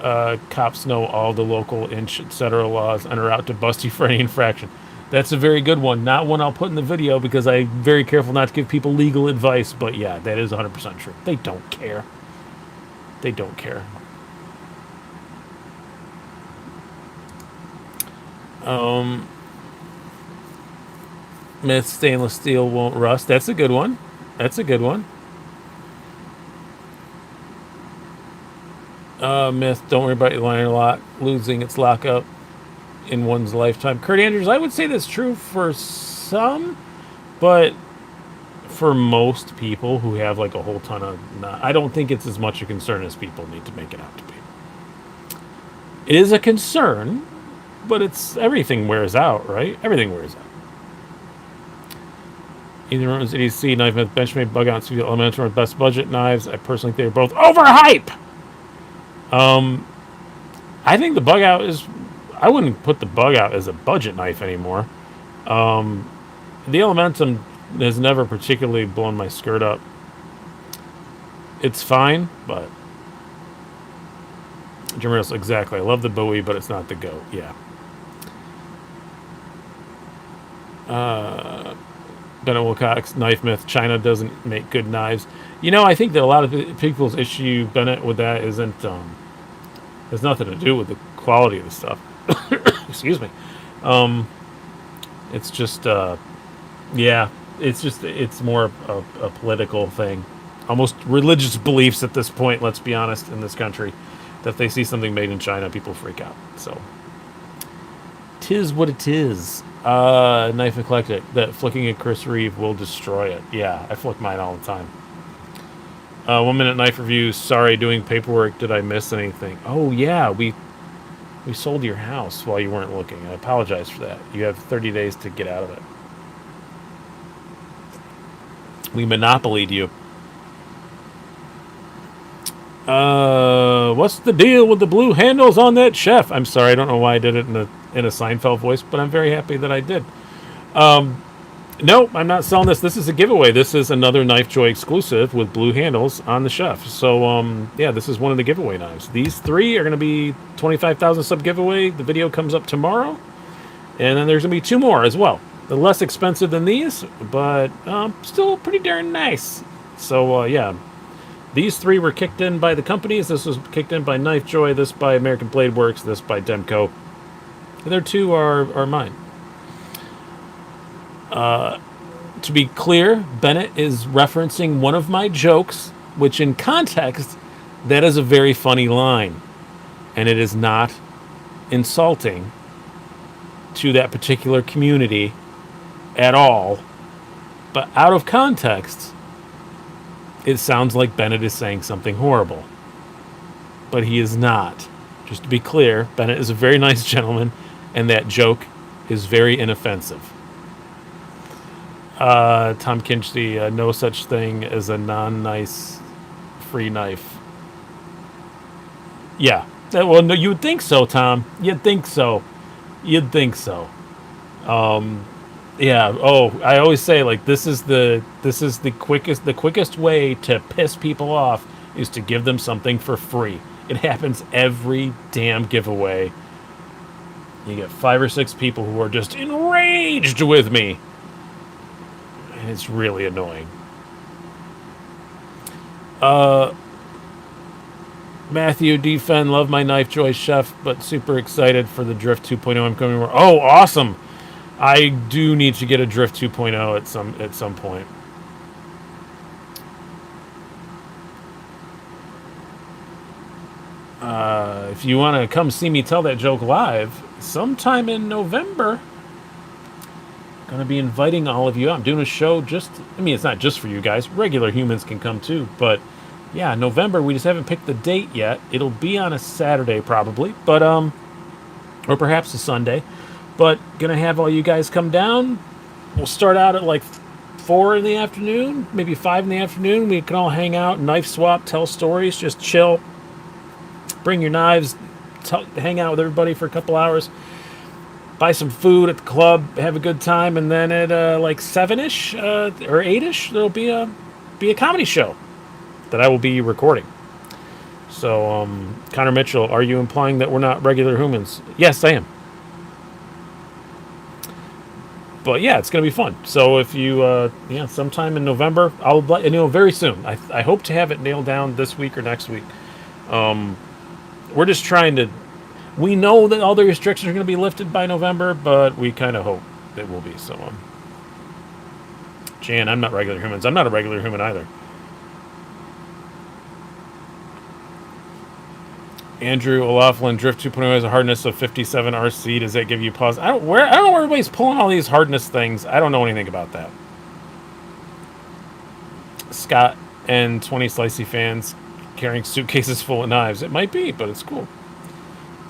Cops know all the local inch, etc. laws and are out to bust you for any infraction. That's a very good one. Not one I'll put in the video because I'm very careful not to give people legal advice. But yeah, that is 100% true. They don't care. They don't care. Myth, stainless steel won't rust. That's a good one. That's a good one. Myth, don't worry about your liner lock losing its lockup in one's lifetime. Kurt Andrews, I would say that's true for some, but for most people who have like a whole ton of... I don't think it's as much a concern as people need to make it out to be. It is a concern, but everything wears out, right? Everything wears out. Either one's EDC, knife myth, Benchmade, bug out, elemental, best budget knives. I personally think they're both overhype. I think the bug out is... I wouldn't put the bug out as a budget knife anymore. The Elementum has never particularly blown my skirt up. It's fine, but... Jim Russell, exactly. I love the Bowie, but it's not the GOAT. Yeah. Bennett Wilcox, knife myth. China doesn't make good knives. You know, I think that a lot of people's issue, Bennett, with that isn't... has nothing to do with the quality of the stuff. Excuse me. It's just... it's more a political thing. Almost religious beliefs at this point, let's be honest, in this country. That if they see something made in China, people freak out. So, 'tis what it is. Knife Eclectic, that flicking a Chris Reeve will destroy it. Yeah, I flick mine all the time. 1 minute knife reviews. Sorry, doing paperwork. Did I miss anything? Oh yeah, we sold your house while you weren't looking. I apologize for that. You have 30 days to get out of it. We monopolied you. What's the deal with the blue handles on that chef? I'm sorry, I don't know why I did it in a Seinfeld voice, but I'm very happy that I did. No, I'm not selling this. This is a giveaway. This is another Knife Joy exclusive with blue handles on the chef. So, this is one of the giveaway knives. These three are going to be 25,000 sub giveaway. The video comes up tomorrow. And then there's going to be 2 more as well. They're less expensive than these, but still pretty darn nice. So, These 3 were kicked in by the companies. This was kicked in by Knife Joy, this by American Blade Works, this by Demco. The other 2 are mine. To be clear, Bennett is referencing one of my jokes, which in context, that is a very funny line. And it is not insulting to that particular community at all. But out of context, it sounds like Bennett is saying something horrible. But he is not. Just to be clear, Bennett is a very nice gentleman, and that joke is very inoffensive. Tom Kinchley, no such thing as a non-nice free knife. Yeah. Well, no, you would think so, Tom. You'd think so. Yeah. Oh, I always say, like, this is the quickest way to piss people off is to give them something for free. It happens every damn giveaway. You get 5 or 6 people who are just enraged with me. And it's really annoying. Matthew Defend, love my knife joy chef, but super excited for the Drift 2.0 I'm coming. Oh, awesome! I do need to get a Drift 2.0 at some point. If you want to come see me tell that joke live, sometime in November, I'm going to be inviting all of you out. I'm doing a show it's not just for you guys. Regular humans can come too. But yeah, November, we just haven't picked the date yet. It'll be on a Saturday probably, but or perhaps a Sunday. But going to have all you guys come down. We'll start out at like 4 in the afternoon, maybe 5 in the afternoon. We can all hang out, knife swap, tell stories, just chill. Bring your knives, hang out with everybody for a couple hours, buy some food at the club, have a good time, and then at like 7-ish or 8-ish, there'll be a comedy show that I will be recording. So, Connor Mitchell, are you implying that we're not regular humans? Yes, I am. But yeah, it's going to be fun. So if you, sometime in November, I'll let you know very soon. I hope to have it nailed down this week or next week. We're just trying to. We know that all the restrictions are going to be lifted by November, but we kind of hope it will be. So, Jan, I'm not regular humans. I'm not a regular human either. Andrew O'Laughlin, Drift 2.0 has a hardness of 57 RC. Does that give you pause? I don't know where everybody's pulling all these hardness things. I don't know anything about that. Scott and 20 Slicey fans carrying suitcases full of knives. It might be, but it's cool.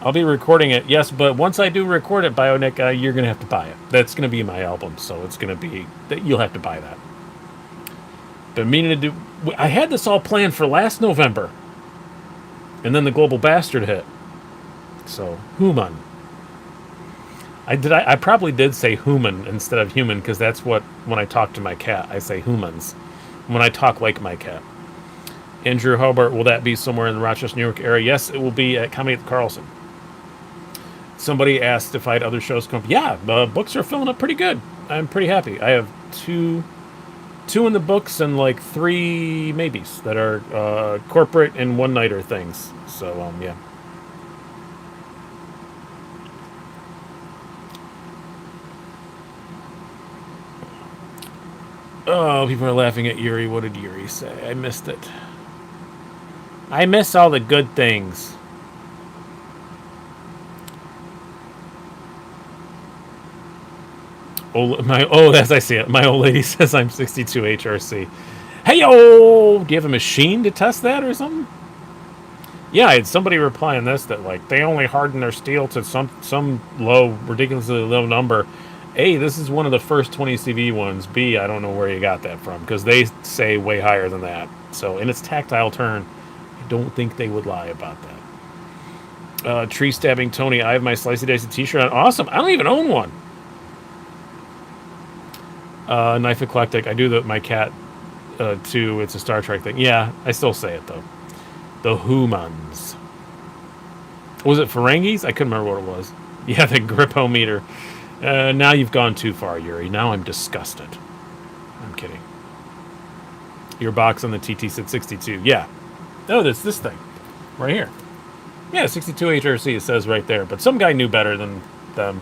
I'll be recording it, yes, but once I do record it, Bionic, you're going to have to buy it. That's going to be my album, so it's going to be that you'll have to buy that. Been meaning to do. I had this all planned for last November, and then the global bastard hit. So, human. I probably did say human instead of human, because that's what, when I talk to my cat, I say humans. When I talk like my cat. Andrew Hobart, will that be somewhere in the Rochester, New York area? Yes, it will be at Comedy at the Carlson. Somebody asked if I had other shows come. Yeah, the books are filling up pretty good. I'm pretty happy. I have two in the books and like 3 maybes that are corporate and one-nighter things. So, yeah. Oh, people are laughing at Yuri. What did Yuri say? I missed it. I miss all the good things. As I see it, my old lady says I'm 62 HRC. Hey, yo! Do you have a machine to test that or something? Yeah, I had somebody reply on this that, like, they only harden their steel to some low, ridiculously low number. A, this is one of the first 20 CV ones. B, I don't know where you got that from, because they say way higher than that. So, in its tactile turn, I don't think they would lie about that. Tree Stabbing Tony, I have my Slicey Dicey t-shirt on. Awesome! I don't even own one. Knife Eclectic, I do my cat, too. It's a Star Trek thing. Yeah, I still say it, though. The humans. Was it Ferengis? I couldn't remember what it was. Yeah, the gripometer. Now you've gone too far, Yuri. Now I'm disgusted. I'm kidding. Your box on the TT said 62. Yeah. Oh, that's this thing. Right here. Yeah, 62 HRC, it says right there. But some guy knew better than them.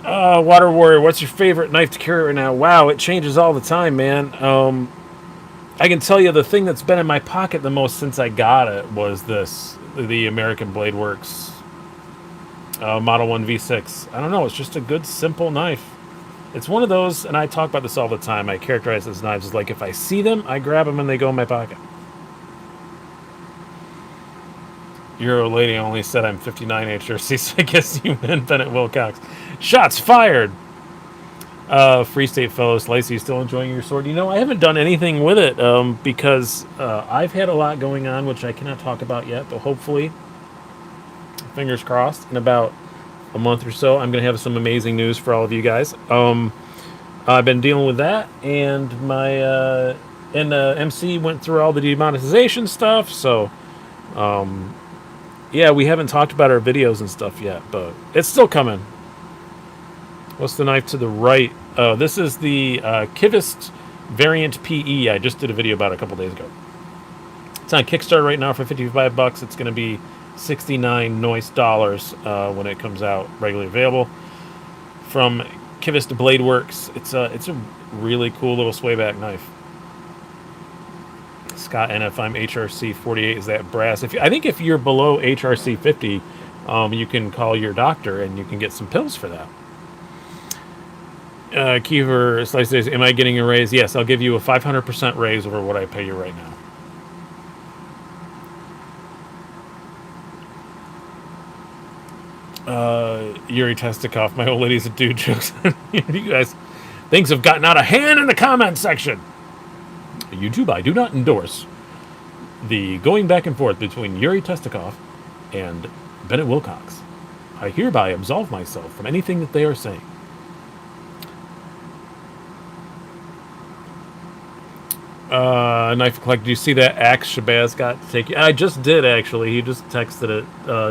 Water Warrior, what's your favorite knife to carry right now? Wow, it changes all the time, man. I can tell you the thing that's been in my pocket the most since I got it was the American Blade Works Model 1 V6. I don't know, it's just a good, simple knife. It's one of those, and I talk about this all the time. I characterize these knives as like if I see them, I grab them and they go in my pocket. Euro lady only said I'm 59 HRC, so I guess you meant Bennett Wilcox. Shots fired! Free State Fellows, Lacey, you still enjoying your sword? You know, I haven't done anything with it because I've had a lot going on, which I cannot talk about yet, but hopefully, fingers crossed, in about a month or so, I'm going to have some amazing news for all of you guys. I've been dealing with that, and my MC went through all the demonetization stuff, so yeah, we haven't talked about our videos and stuff yet, but it's still coming. What's the knife to the right? This is the Kivist Variant PE. I just did a video about it a couple days ago. It's on Kickstarter right now for $55. It's going to be $69 noise dollars when it comes out regularly available from Kivist Blade Works. It's a really cool little swayback knife. Scott, and if I'm HRC 48, is that brass? I think if you're below HRC 50, you can call your doctor and you can get some pills for that. Kiefer Slice says, am I getting a raise? Yes, I'll give you a 500% raise over what I pay you right now. Yuri Testikov, my old lady's a dude, jokes. You guys, things have gotten out of hand in the comment section. YouTube, I do not endorse the going back and forth between Yuri Testikov and Bennett Wilcox. I hereby absolve myself from anything that they are saying. Knife Collect, do you see that axe Shabazz got to take you? I just did, actually. He just texted it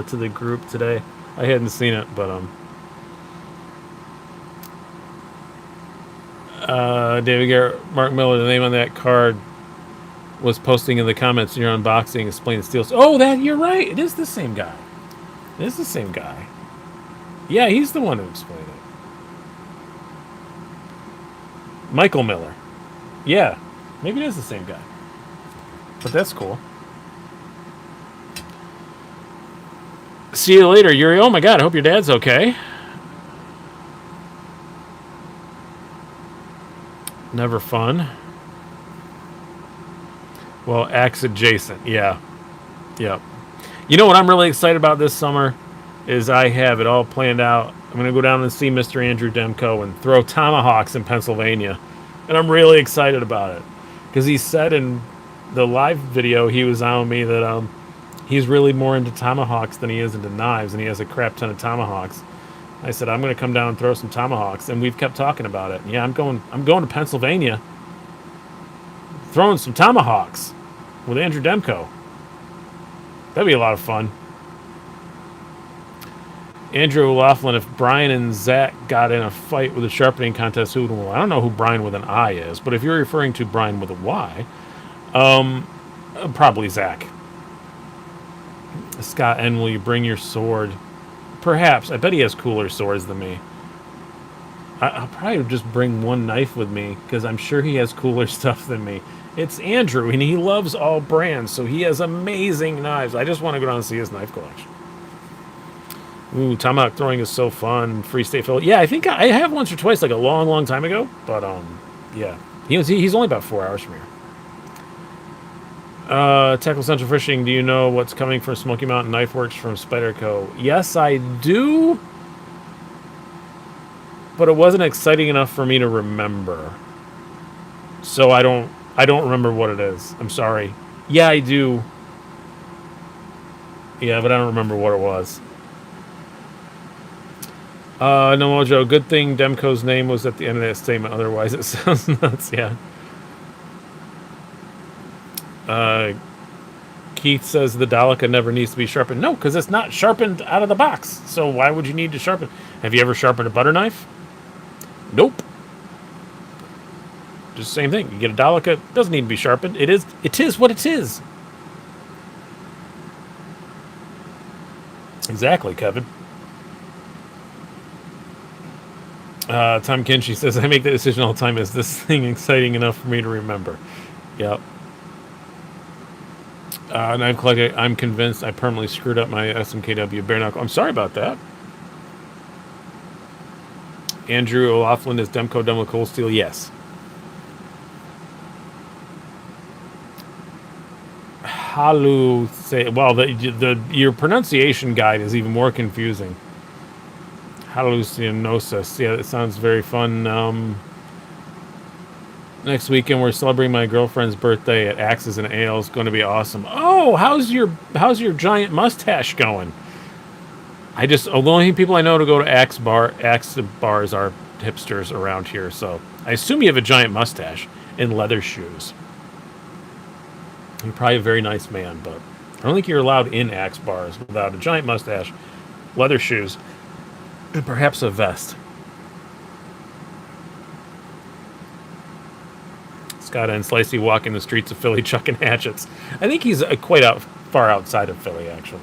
to the group today. I hadn't seen it, but David Garrett, Mark Miller, the name on that card was posting in the comments in your unboxing, explain the steels. Oh, that, you're right. It is the same guy. It is the same guy. Yeah, he's the one who explained it. Michael Miller. Yeah, maybe it is the same guy. But that's cool. See you later, Yuri. Oh my god, I hope your dad's okay. Never fun. Well, axe adjacent. Yeah. Yep. You know what I'm really excited about this summer is I have it all planned out. I'm going to go down and see Mr. Andrew Demko and throw tomahawks in Pennsylvania. And I'm really excited about it. Because he said in the live video he was on me that he's really more into tomahawks than he is into knives, and he has a crap ton of tomahawks. I said, I'm going to come down and throw some tomahawks, and we've kept talking about it. And yeah, I'm going to Pennsylvania, throwing some tomahawks with Andrew Demko. That'd be a lot of fun. Andrew Laughlin, if Brian and Zach got in a fight with a sharpening contest, who would win? I don't know who Brian with an I is, but if you're referring to Brian with a Y, probably Zach. Scott N, will you bring your sword? Perhaps. I bet he has cooler swords than me. I'll probably just bring one knife with me, because I'm sure he has cooler stuff than me. It's Andrew, and he loves all brands, so he has amazing knives. I just want to go down and see his knife collection. Ooh, tomahawk throwing is so fun. Free State Phil. Yeah, I think I have once or twice, like a long, long time ago. But yeah, he's only about 4 hours from here. Tackle Central Fishing. Do you know what's coming from Smoky Mountain Knife Works from Spyderco? Yes, I do. But it wasn't exciting enough for me to remember. So I don't remember what it is. I'm sorry. Yeah, I do. Yeah, but I don't remember what it was. No Mojo, good thing Demko's name was at the end of that statement, otherwise it sounds nuts, yeah. Keith says the Daleka never needs to be sharpened. No, because it's not sharpened out of the box, so why would you need to sharpen? Have you ever sharpened a butter knife? Nope. Just the same thing. You get a Daleka, it doesn't need to be sharpened. It is what it is. Exactly, Kevin. Tom Kinchy says, I make that decision all the time. Is this thing exciting enough for me to remember? Yep. Knife Collector, I'm convinced I permanently screwed up my SMKW bare knuckle. I'm sorry about that. Andrew O'Laughlin is Demko done with Cold Steel? Yes. Halu say, well, your pronunciation guide is even more confusing. Hallucinosis. Yeah, that sounds very fun. Next weekend we're celebrating my girlfriend's birthday at Axes and Ales. Going to be awesome. Oh, how's your giant mustache going? The only people I know to go to Axe bars are hipsters around here. So I assume you have a giant mustache and leather shoes. You're probably a very nice man, but I don't think you're allowed in Axe bars without a giant mustache, leather shoes, and perhaps a vest. Scott and Slicey walking the streets of Philly chucking hatchets. I think he's quite far outside of Philly, actually.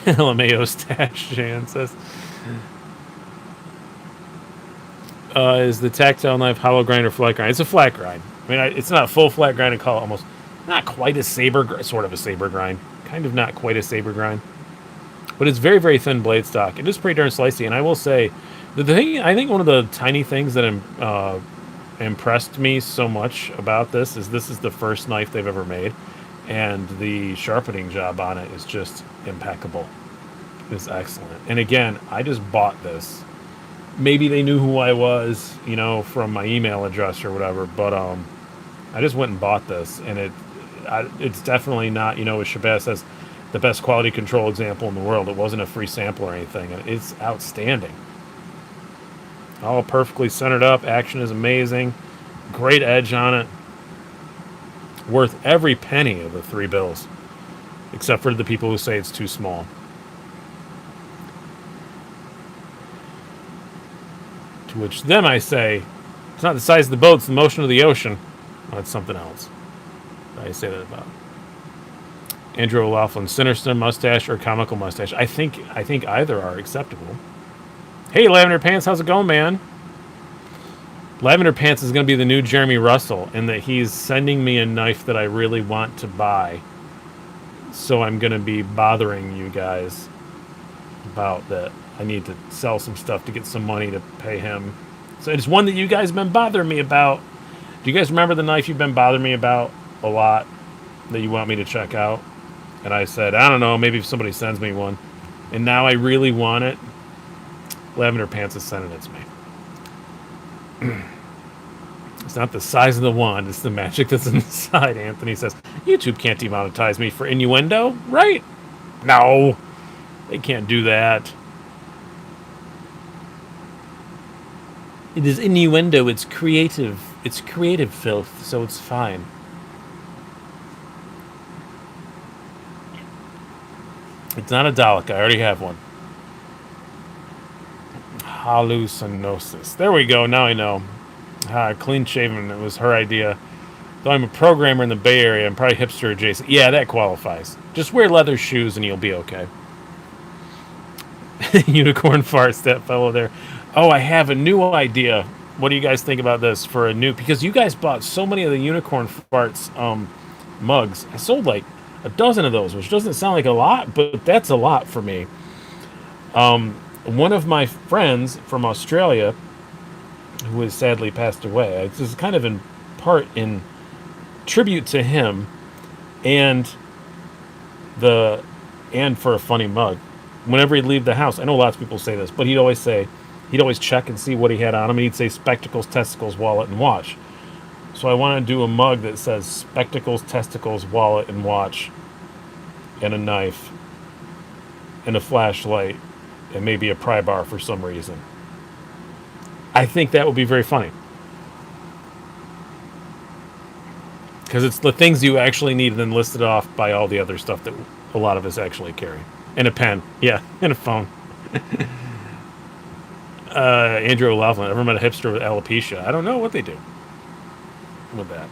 LMAO stash, Jan says. Is the tactile knife hollow grind or flat grind? It's a flat grind. I mean, it's not a full flat grind. I call it almost not quite a sort of a saber grind. Kind of not quite a saber grind. But it's very, very thin blade stock. It is pretty darn slicey. And I will say, the thing, I think one of the tiny things that impressed me so much about this is the first knife they've ever made. And the sharpening job on it is just impeccable. It's excellent. And again, I just bought this. Maybe they knew who I was, from my email address or whatever. But I just went and bought this. And it's definitely not, as Shabazz says, the best quality control example in the world. It wasn't a free sample or anything. And it's outstanding. All perfectly centered up. Action is amazing. Great edge on it. Worth every penny of the 3 bills. Except for the people who say it's too small. To which then I say, it's not the size of the boat, it's the motion of the ocean. Well, that's something else. I say that about. Andrew O'Laughlin, sinister mustache or comical mustache? I think either are acceptable. Hey, Lavender Pants, how's it going, man? Lavender Pants is going to be the new Jeremy Russell, in that he's sending me a knife that I really want to buy. So I'm going to be bothering you guys about that. I need to sell some stuff to get some money to pay him. So it's one that you guys have been bothering me about. Do you guys remember the knife you've been bothering me about a lot that you want me to check out? And I said, I don't know, maybe if somebody sends me one. And now I really want it. Lavender Pants is sending it to me. It's not the size of the wand, it's the magic that's inside, Anthony says. YouTube can't demonetize me for innuendo, right? No, they can't do that. It is innuendo, it's creative filth, so it's fine. It's not a Dalek, I already have one. Hallucinosis. There we go, now I know. Clean shaven, it was her idea. Though I'm a programmer in the Bay Area, I'm probably hipster adjacent. Yeah, that qualifies. Just wear leather shoes and you'll be okay. Unicorn farts, that fellow there. Oh, I have a new idea. What do you guys think about this for a new... Because you guys bought so many of the Unicorn farts mugs. I sold like a dozen of those, which doesn't sound like a lot, but that's a lot for me. One of my friends from Australia, who has sadly passed away, this is kind of in part in tribute to him and for a funny mug. Whenever he'd leave the house, I know lots of people say this, but he'd always check and see what he had on him, and he'd say spectacles, testicles, wallet, and watch. So I want to do a mug that says spectacles, testicles, wallet, and watch, and a knife, and a flashlight, and maybe a pry bar for some reason. I think that would be very funny. Because it's the things you actually need and then listed off by all the other stuff that a lot of us actually carry. And a pen. Yeah, and a phone. Andrew O'Laughlin, ever met a hipster with alopecia? I don't know what they do with that.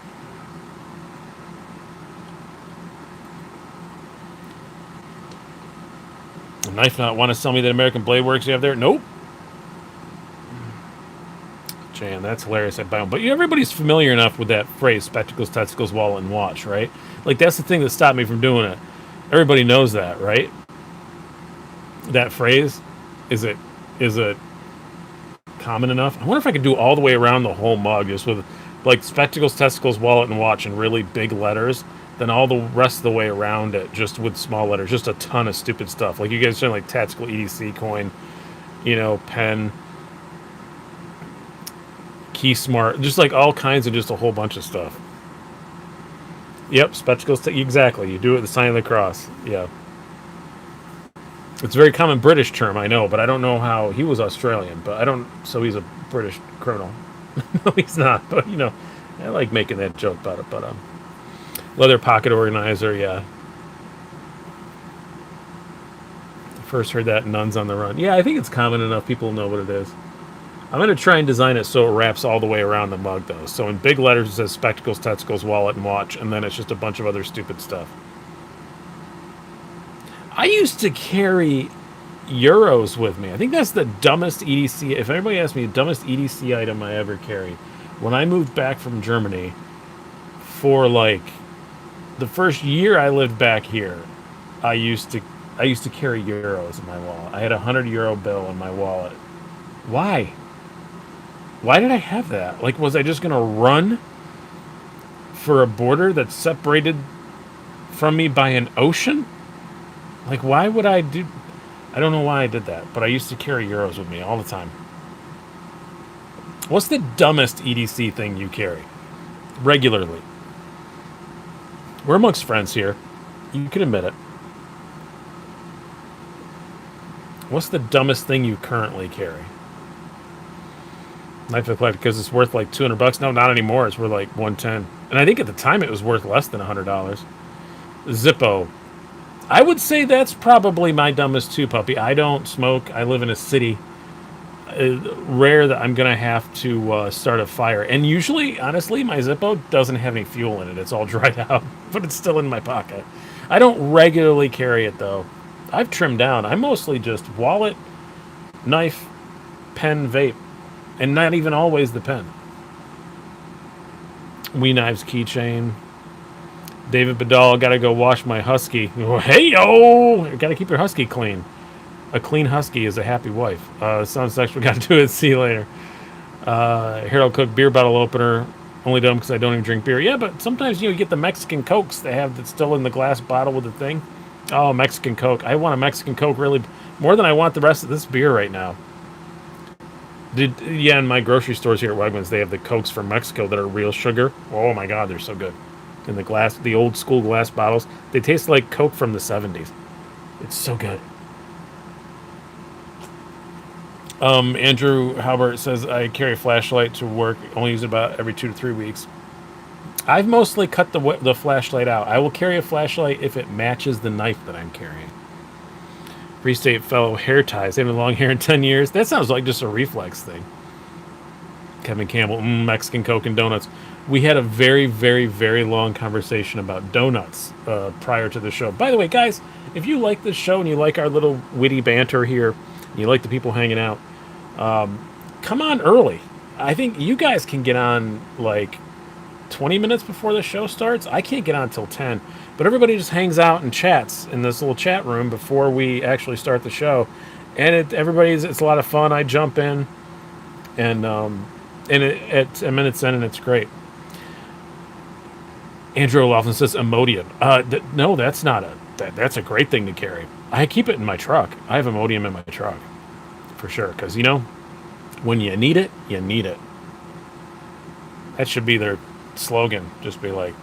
Knife Not want to sell me that American Blade Works you have there? Nope. Jan, that's hilarious. But everybody's familiar enough with that phrase, spectacles, testicles, wallet, and watch, right? Like, that's the thing that stopped me from doing it. Everybody knows that, right? That phrase, is it common enough? I wonder if I could do all the way around the whole mug, just with, like, spectacles, testicles, wallet, and watch in really big letters, then all the rest of the way around it, just with small letters, just a ton of stupid stuff. Like, you guys saying, like, tactical EDC coin, pen, Key Smart, just like all kinds of just a whole bunch of stuff. Yep, spectacles. Exactly. You do it the sign of the cross. Yeah. It's a very common British term, I know, but I don't know how. He was Australian, but I don't. So he's a British criminal. No, he's not. But I like making that joke about it. But leather pocket organizer. Yeah. First heard that in Nuns on the Run. Yeah, I think it's common enough. People know what it is. I'm going to try and design it so it wraps all the way around the mug, though. So in big letters it says spectacles, testicles, wallet, and watch, and then it's just a bunch of other stupid stuff. I used to carry euros with me. I think that's the dumbest EDC. If anybody asks me the dumbest EDC item I ever carried, when I moved back from Germany for like the first year I lived back here, I used to carry euros in my wallet. I had a €100 bill in my wallet. Why? Why did I have that? Like, was I just going to run for a border that's separated from me by an ocean? Like, why would I do... I don't know why I did that, but I used to carry euros with me all the time. What's the dumbest EDC thing you carry? Regularly. We're amongst friends here. You can admit it. What's the dumbest thing you currently carry? Knife of Collector, because it's worth like $200. No, not anymore. It's worth like $110. And I think at the time it was worth less than $100. Zippo. I would say that's probably my dumbest too, puppy. I don't smoke. I live in a city. Rare that I'm going to have to start a fire. And usually, honestly, my Zippo doesn't have any fuel in it. It's all dried out, but it's still in my pocket. I don't regularly carry it, though. I've trimmed down. I'm mostly just wallet, knife, pen, vape. And not even always the pen. Wee Knives keychain. David Badal, gotta go wash my husky. Hey, yo! Gotta keep your husky clean. A clean husky is a happy wife. Sounds sexual, gotta do it. See you later. Harold Cook, beer bottle opener. Only dumb because I don't even drink beer. Yeah, but sometimes, you get the Mexican Cokes they have that's still in the glass bottle with the thing. Oh, Mexican Coke. I want a Mexican Coke really more than I want the rest of this beer right now. In my grocery stores here at Wegmans, they have the Cokes from Mexico that are real sugar. Oh my God, they're so good. In the old school glass bottles. They taste like Coke from the 70s. It's so good. Andrew Halbert says, I carry a flashlight to work. Only use it about every 2 to 3 weeks. I've mostly cut the flashlight out. I will carry a flashlight if it matches the knife that I'm carrying. Free State fellow hair ties. They haven't long hair in 10 years. That sounds like just a reflex thing. Kevin Campbell, Mexican Coke and donuts. We had a very, very, very long conversation about donuts prior to the show. By the way, guys, if you like this show and you like our little witty banter here, and you like the people hanging out, come on early. I think you guys can get on like 20 minutes before the show starts. I can't get on until 10. But everybody just hangs out and chats in this little chat room before we actually start the show. And it's a lot of fun. I jump in, and at a minute's in, and it's great. Andrew O'Loughlin says Imodium. No, that's not that's a great thing to carry. I keep it in my truck. I have Imodium in my truck. For sure. Because, when you need it, you need it. That should be their slogan. Just be like,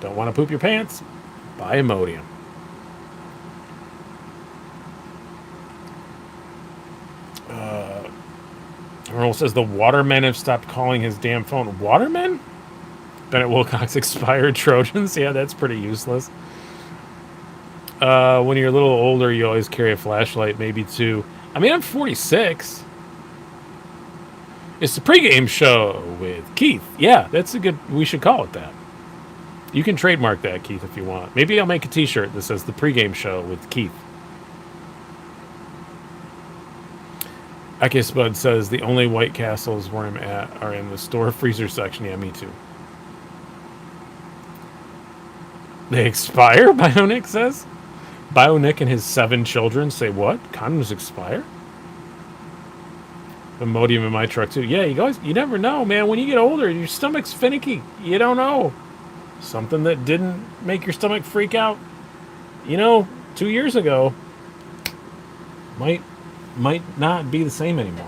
don't want to poop your pants? Buy Imodium. Earl says the Watermen have stopped calling his damn phone. Watermen? Bennett Wilcox expired Trojans? Yeah, that's pretty useless. When you're a little older, you always carry a flashlight, maybe two. I mean, I'm 46. It's the pregame show with Keith. Yeah, that's we should call it that. You can trademark that, Keith, if you want. Maybe I'll make a t-shirt that says the pregame show with Keith. Ike Spud says the only White Castles where I'm at are in the store freezer section. Yeah, me too. They expire, Bionic says. Bionic and his 7 children say what? Condoms expire? Imodium in my truck too. Yeah, you guys, you never know, man. When you get older, your stomach's finicky. You don't know. Something that didn't make your stomach freak out, 2 years ago, might not be the same anymore.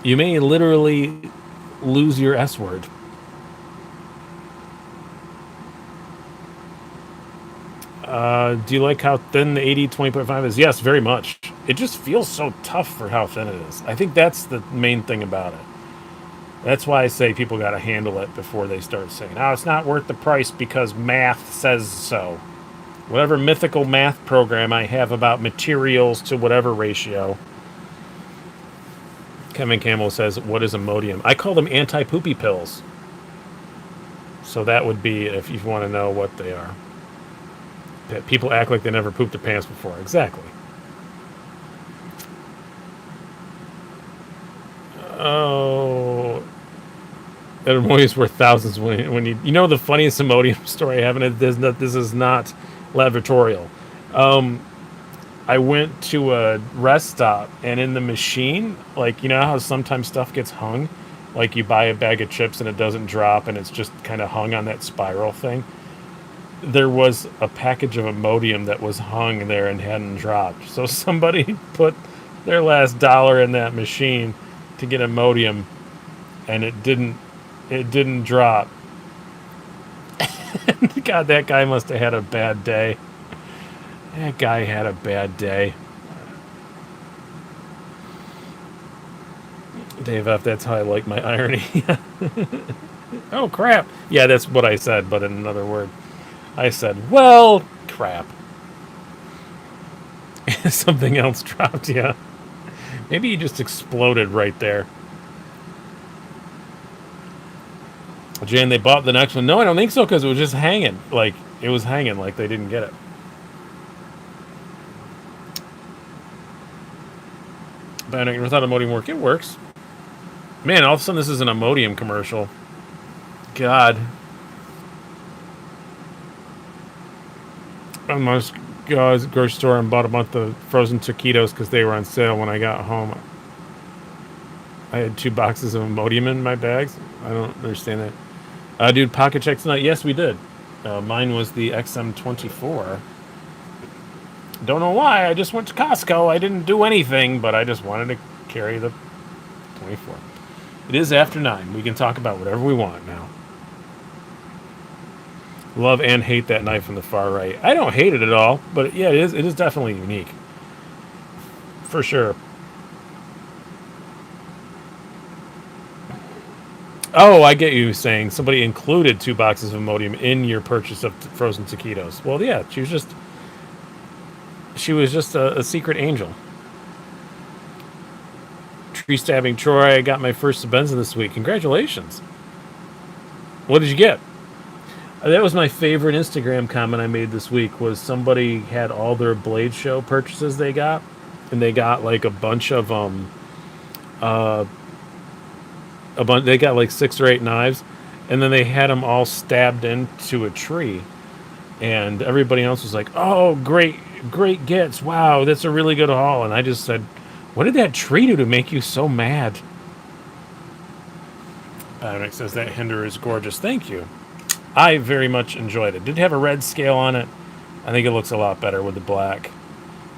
You may literally lose your S word. Do you like how thin the 80-20.5 is? Yes, very much. It just feels so tough for how thin it is. I think that's the main thing about it. That's why I say people got to handle it before they start saying, "Oh, it's not worth the price because math says so." Whatever mythical math program I have about materials to whatever ratio. Kevin Campbell says, "What is Imodium?" I call them anti-poopy pills. So that would be if you want to know what they are. People act like they never pooped their pants before. Exactly. Oh, Imodium is worth thousands when you know the funniest Imodium story I have, and this is not laboratorial. I went to a rest stop, and in the machine, like, you know how sometimes stuff gets hung? Like you buy a bag of chips and it doesn't drop, and it's just kind of hung on that spiral thing. There was a package of Imodium that was hung there and hadn't dropped. So somebody put their last dollar in that machine to get Imodium, and it didn't drop. God, that guy must have had a bad day. That guy had a bad day. Dave F., that's how I like my irony. Oh, crap. Yeah, that's what I said, but in another word. I said, well, crap. Something else dropped, yeah. Maybe he just exploded right there. Jan, they bought the next one. No, I don't think so, because it was just hanging. Like, it was hanging like they didn't get it. But I never thought Imodium worked. It works. Man, all of a sudden this is an Imodium commercial. God. I must go to the grocery store and bought a bunch of frozen taquitos because they were on sale when I got home. I had 2 boxes of Imodium in my bags. I don't understand that. Dude, pocket check tonight? Yes, we did. Mine was the XM24. Don't know why. I just went to Costco. I didn't do anything, but I just wanted to carry the 24. It is after 9. We can talk about whatever we want now. Love and hate that knife from the far right. I don't hate it at all, but yeah, it is definitely unique. For sure. Oh, I get you saying somebody included 2 boxes of Imodium in your purchase of frozen taquitos. Well, yeah, she was just a secret angel. Tree stabbing Troy. I got my first Benza this week. Congratulations. What did you get? That was my favorite Instagram comment I made this week. Was somebody had all their Blade Show purchases they got, and they got like a bunch of they got like 6 or 8 knives, and then they had them all stabbed into a tree, and everybody else was like, "Oh, great gets! Wow, that's a really good haul." And I just said, "What did that tree do to make you so mad?" Nick says that Hinder is gorgeous. Thank you. I very much enjoyed it. Did have a red scale on it. I think it looks a lot better with the black.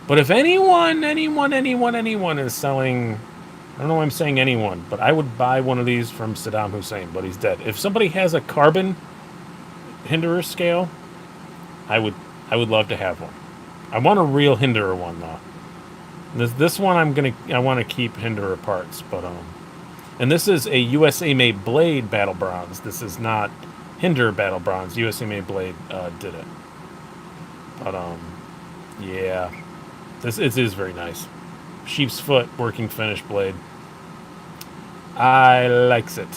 But if anyone is selling, I don't know why I'm saying anyone, but I would buy one of these from Saddam Hussein, but he's dead. If somebody has a carbon Hinderer scale, I would love to have one. I want a real Hinderer one though. This one I want to keep Hinderer parts, but and this is a USA made blade battle bronze. This is not Hinder battle bronze. USA made blade did it. But yeah. It is very nice. Sheep's foot working finish blade. I likes it.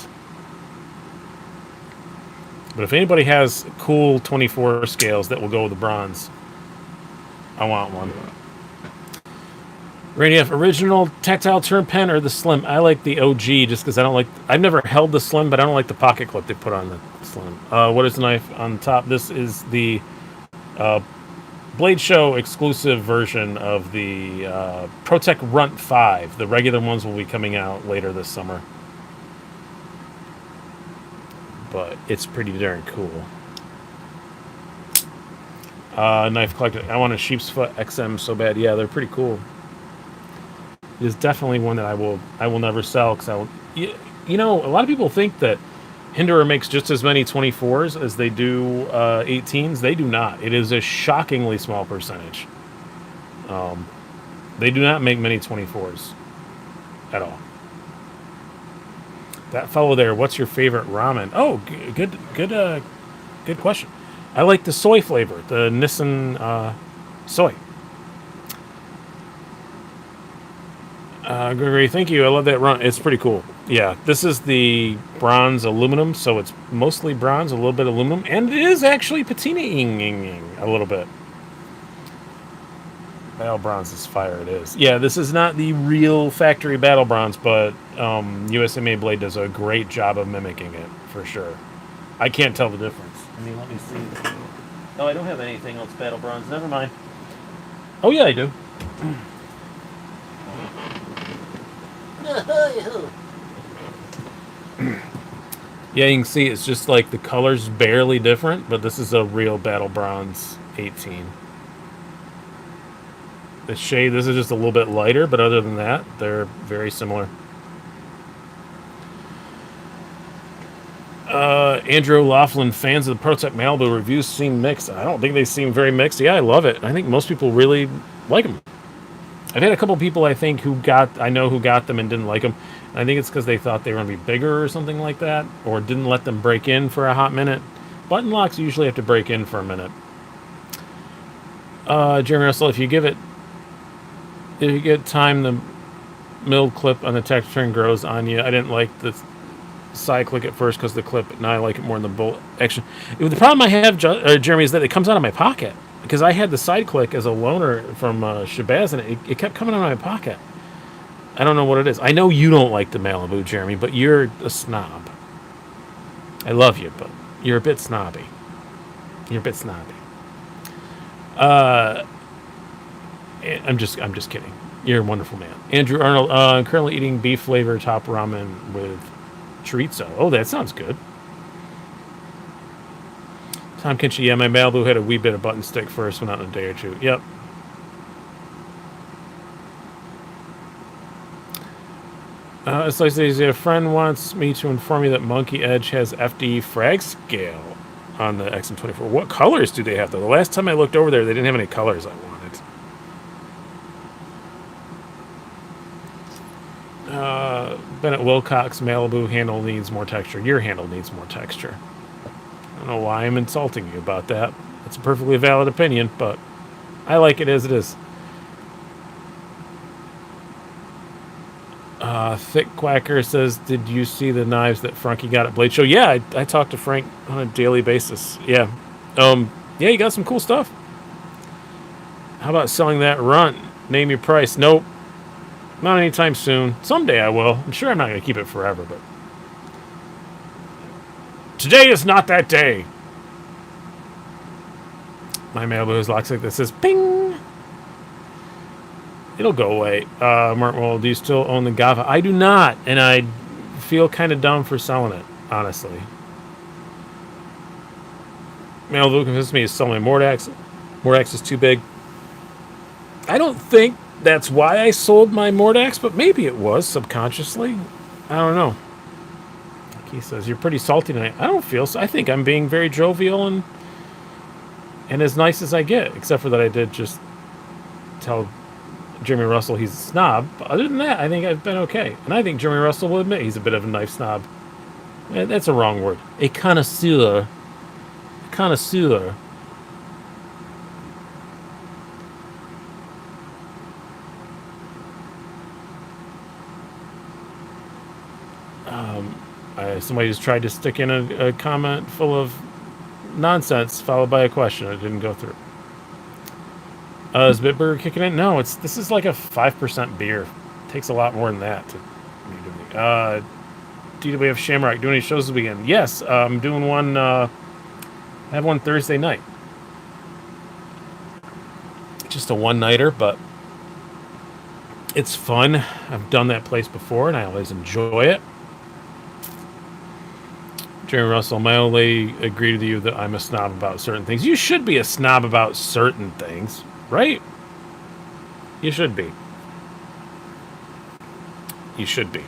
But if anybody has cool 24 scales that will go with the bronze, I want one. Randy F. Original tactile turn pen or the slim? I like the OG just because I don't like. I've never held the slim, but I don't like the pocket clip they put on the slim. What is the knife on top? This is the Blade Show exclusive version of the ProTech Runt 5. The regular ones will be coming out later this summer. But it's pretty darn cool. Knife collector. I want a sheep's foot XM so bad. Yeah, they're pretty cool. It is definitely one that I will never sell because you know, a lot of people think that Hinderer makes just as many 24s as they do 18s. They do not. It is a shockingly small percentage. They do not make many 24s at all. That fellow there, what's your favorite ramen? Oh, good question. I like the soy flavor, the Nissan soy. Gregory, thank you. I love that run. It's pretty cool. Yeah, this is the bronze aluminum, so it's mostly bronze, a little bit aluminum, and it is actually patinaing a little bit. Battle bronze is fire. It is. Yeah, this is not the real factory battle bronze, but USA Made Blade does a great job of mimicking it for sure. I can't tell the difference. I mean, let me see. Oh, I don't have anything else battle bronze. Never mind. Oh yeah, I do. Yeah, you can see it's just like the color's barely different, but this is a real battle bronze 18. The shade, this is just a little bit lighter, but other than that, they're very similar. Andrew Laughlin, fans of the ProTech Malibu reviews seem mixed. I don't think they seem very mixed. Yeah, I love it. I think most people really like them. I've had a couple people I know who got them and didn't like them. I think it's because they thought they were going to be bigger or something like that, or didn't let them break in for a hot minute. Button locks usually have to break in for a minute. Jeremy Russell, if you get time, the milled clip on the texture turn grows on you. I didn't like the side click at first because the clip, now I like it more than the bolt action. The problem I have, Jeremy, is that it comes out of my pocket. Because I had the side click as a loaner from Shabazz, and it kept coming out of my pocket. I don't know what it is. I know you don't like the Malibu, Jeremy, but you're a snob. I love you, but you're a bit snobby. You're a bit snobby. I'm just kidding. You're a wonderful man. Andrew Arnold, I'm currently eating beef flavor top ramen with chorizo. Oh, that sounds good. Tom Kinchy, yeah, my Malibu had a wee bit of button stick first, went out in a day or two. Yep. It's like a friend wants me to inform you that Monkey Edge has FD frag scale on the XM24. What colors do they have, though? The last time I looked over there, they didn't have any colors I wanted. Bennett Wilcox, Malibu handle needs more texture. Your handle needs more texture. I don't know why I'm insulting you about that. It's a perfectly valid opinion, but I like it as it is. Thick Quacker says, did you see the knives that Frankie got at Blade Show? Yeah, I talk to Frank on a daily basis. Yeah. Yeah, you got some cool stuff. How about selling that runt? Name your price. Nope. Not anytime soon. Someday I will. I'm sure I'm not going to keep it forever, but today is not that day. My Malibu is locked like this. Says ping. It'll go away. Martin, well, do you still own the Gava? I do not, and I feel kind of dumb for selling it, honestly. Malibu convinced me to sell my Mordax. Mordax is too big. I don't think that's why I sold my Mordax, but maybe it was subconsciously. I don't know. He says, you're pretty salty tonight. I don't feel so. I think I'm being very jovial and as nice as I get, except for that I did just tell Jeremy Russell he's a snob. But other than that, I think I've been okay. And I think Jeremy Russell will admit he's a bit of a knife snob. That's a wrong word. A connoisseur. A connoisseur. Somebody just tried to stick in a comment full of nonsense followed by a question. It didn't go through. Is Bitburger kicking in? No, this is like a 5% beer. It takes a lot more than that to. DWF Shamrock doing any shows this weekend? Yes, I'm doing one. I have one Thursday night. Just a one-nighter, but it's fun. I've done that place before, and I always enjoy it. Jeremy Russell, my old lady agreed with you that I'm a snob about certain things. You should be a snob about certain things, right? You should be. You should be.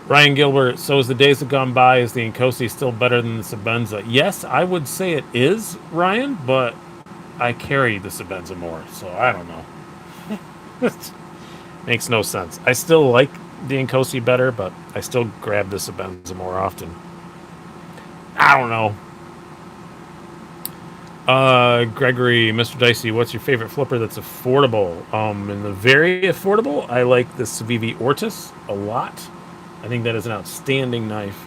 Ryan Gilbert, so as the days have gone by, is the Nkosi still better than the Sabenza? Yes, I would say it is, Ryan, but I carry the Sabenza more, so I don't know. Makes no sense. I still like the Nkosi better, but I still grab the Sabenza more often. I don't know. Gregory, Mr. Dicey, what's your favorite flipper that's affordable? In the very affordable, I like the Civivi Ortis a lot. I think that is an outstanding knife.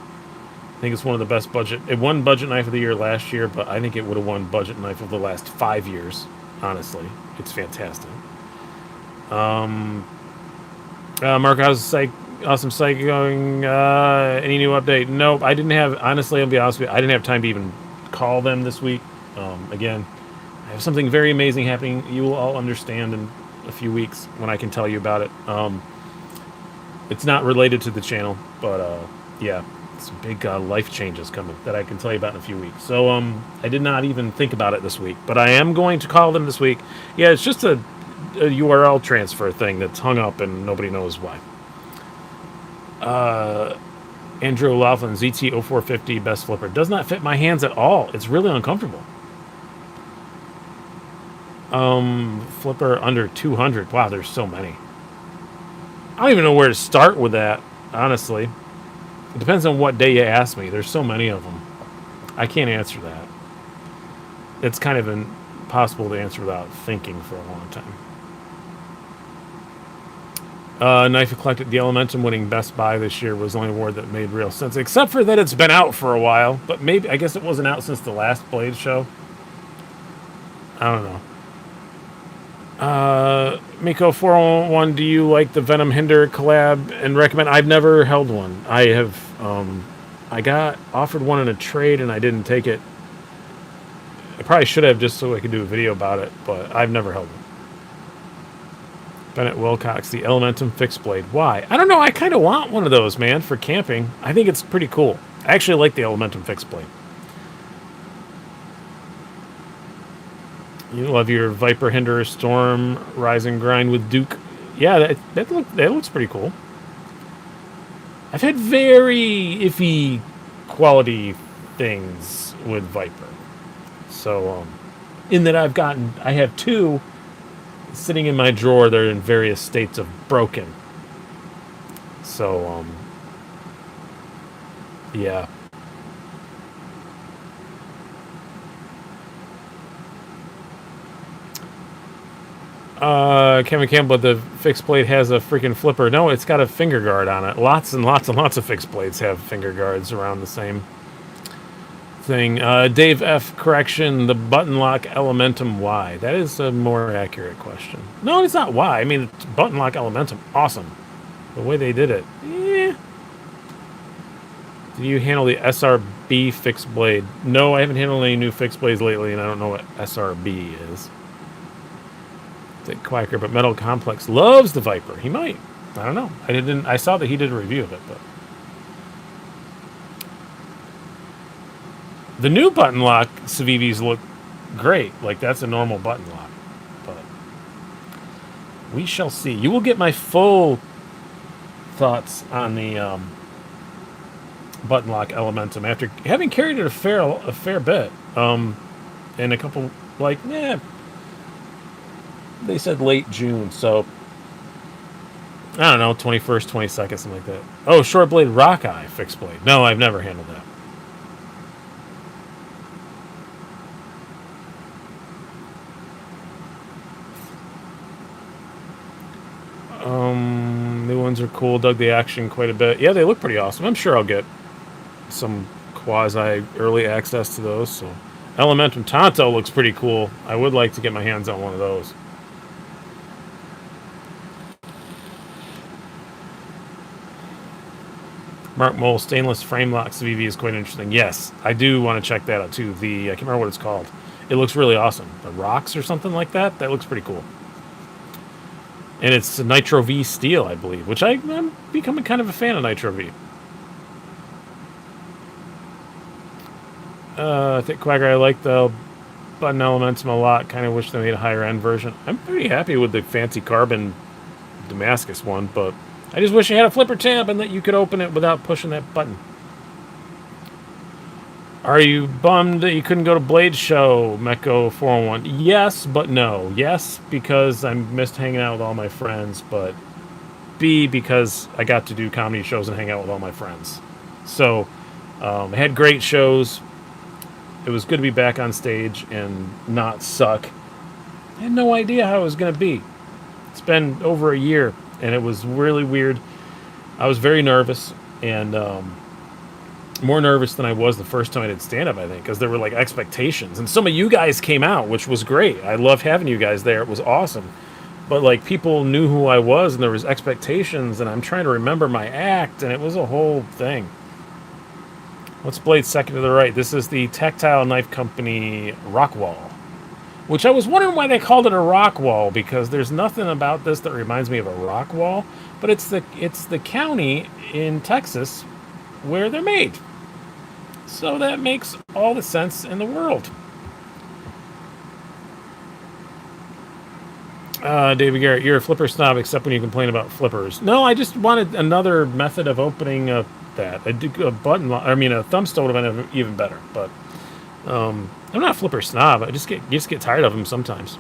I think it's one of the best budget. It won budget knife of the year last year, but I think it would have won budget knife of the last 5 years. Honestly, it's fantastic. Mark, how's awesome psych going? Any new update? Nope. I didn't have. Honestly, I'll be honest with you. I didn't have time to even call them this week. Again, I have something very amazing happening. You will all understand in a few weeks when I can tell you about it. It's not related to the channel, but yeah, some big life changes coming that I can tell you about in a few weeks. So I did not even think about it this week, but I am going to call them this week. Yeah, it's just a URL transfer thing that's hung up and nobody knows why. Andrew Laughlin, ZT0450 best flipper. Does not fit my hands at all. It's really uncomfortable. Flipper under 200. Wow, there's so many. I don't even know where to start with that, honestly. It depends on what day you ask me. There's so many of them. I can't answer that. It's kind of impossible to answer without thinking for a long time. Knife Eclectic, the Elementum winning Best Buy this year was the only award that made real sense, except for that it's been out for a while. But maybe, I guess it wasn't out since the last Blade show. I don't know. Miko 401, do you like the Venom Hinder collab and recommend? I've never held one. I have. I got offered one in a trade and I didn't take it. I probably should have just so I could do a video about it, but I've never held one. Bennett Wilcox, the Elementum fixed blade. Why? I don't know. I kind of want one of those, man, for camping. I think it's pretty cool. I actually like the Elementum fixed blade. You love your Viper Hinder Storm Rise and Grind with Duke. Yeah, that looks pretty cool. I've had very iffy quality things with Viper. So, in that I have two sitting in my drawer. They're in various states of broken. So, yeah. Kevin Campbell, the fixed blade has a freaking flipper. No, it's got a finger guard on it. Lots and lots and lots of fixed blades have finger guards around the same thing. Dave F. Correction, the button lock Elementum Y. That is a more accurate question. No, it's not Y. I mean, it's button lock Elementum. Awesome. The way they did it. Yeah. Do you handle the SRB fixed blade? No, I haven't handled any new fixed blades lately, and I don't know what SRB is. Quacker, but Metal Complex loves the Viper. He might. I don't know. I saw that he did a review of it, but the new button lock Civivis look great. Like, that's a normal button lock, but we shall see. You will get my full thoughts on the button lock Elementum after having carried it a fair bit. And a couple, they said late June, so I don't know, 21st, 22nd, something like that. Oh, short blade rock eye fixed blade. No, I've never handled that. New ones are cool. Dug the action quite a bit. Yeah, they look pretty awesome. I'm sure I'll get some quasi early access to those. So Elementum Tonto looks pretty cool. I would like to get my hands on one of those. Mark Mole stainless frame locks VV is quite interesting. Yes, I do want to check that out too. I can't remember what it's called. It looks really awesome. The rocks or something like that. That looks pretty cool. And it's Nitro V steel, I believe, which I'm becoming kind of a fan of Nitro V. I think Quagger, I like the button Elementum a lot. Kind of wish they made a higher end version. I'm pretty happy with the fancy carbon Damascus one, but I just wish you had a flipper tab and that you could open it without pushing that button. Are you bummed that you couldn't go to Blade Show, Mecco 401? Yes, but no. Yes, because I missed hanging out with all my friends, but B, because I got to do comedy shows and hang out with all my friends. So, I had great shows. It was good to be back on stage and not suck. I had no idea how it was going to be. It's been over a year, and it was really weird. I was very nervous, and more nervous than I was the first time I did stand-up, I think, because there were, like, expectations. And some of you guys came out, which was great. I loved having you guys there. It was awesome. But, like, people knew who I was, and there was expectations, and I'm trying to remember my act, and it was a whole thing. What's Blade's second to the right? This is the Tactile Knife Company Rockwall, which I was wondering why they called it a rock wall, because there's nothing about this that reminds me of a rock wall, but it's the county in Texas where they're made. So that makes all the sense in the world. David Garrett, you're a flipper snob except when you complain about flippers. No, I just wanted another method of opening that. A thumb stow would have been even better. But I'm not a flipper snob. I just get tired of them sometimes.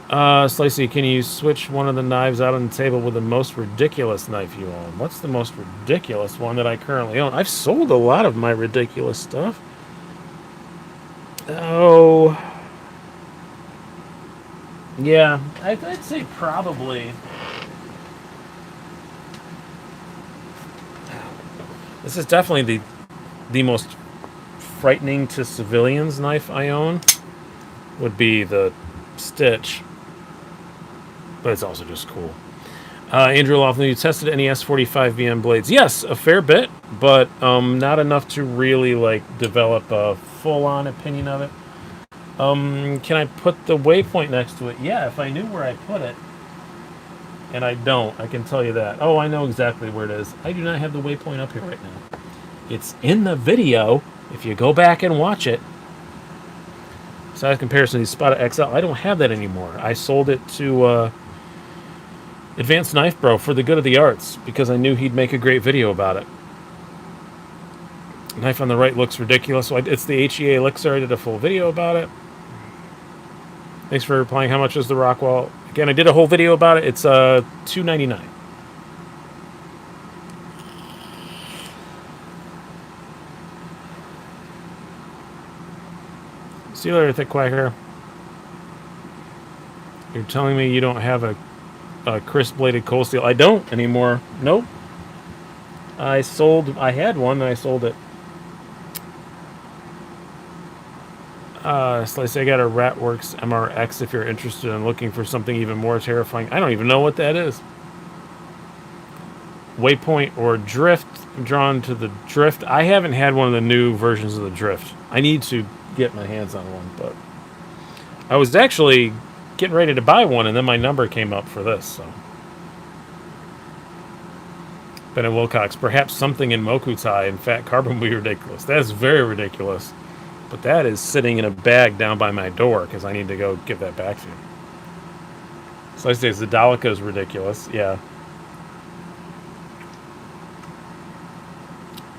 Slicey, can you switch one of the knives out on the table with the most ridiculous knife you own? What's the most ridiculous one that I currently own? I've sold a lot of my ridiculous stuff. Oh, yeah, I'd say probably. This is definitely the most frightening to civilians knife I own. Would be the Stitch. But it's also just cool. Andrew Laughlin, you tested any S45 VM blades? Yes, a fair bit, but not enough to really develop a full-on opinion of it. Can I put the waypoint next to it? Yeah, if I knew where I put it, and I don't, I can tell you that. Oh, I know exactly where it is. I do not have the waypoint up here right now. It's in the video. If you go back and watch it. Size comparison, the Spada XL. I don't have that anymore. I sold it to Advanced Knife Bro for the good of the arts because I knew he'd make a great video about it. Knife on the right looks ridiculous. So it's the HEA Elixir. I did a full video about it. Thanks for replying. How much is the Rockwall? Again, I did a whole video about it. It's $2.99. See you later, Thick Quacker. You're telling me you don't have a crisp-bladed cold steel? I don't anymore. Nope. I had one and I sold it. Slice, I got a Ratworks MRX if you're interested in looking for something even more terrifying. I don't even know what that is. Waypoint or Drift. I'm drawn to the Drift. I haven't had one of the new versions of the Drift. I need to get my hands on one, but I was actually getting ready to buy one, and then my number came up for this. So, Bennett Wilcox, perhaps something in Mokutai and fat carbon would be ridiculous. That is very ridiculous, but that is sitting in a bag down by my door because I need to go give that back to you. So I say Zadalika is ridiculous. Yeah.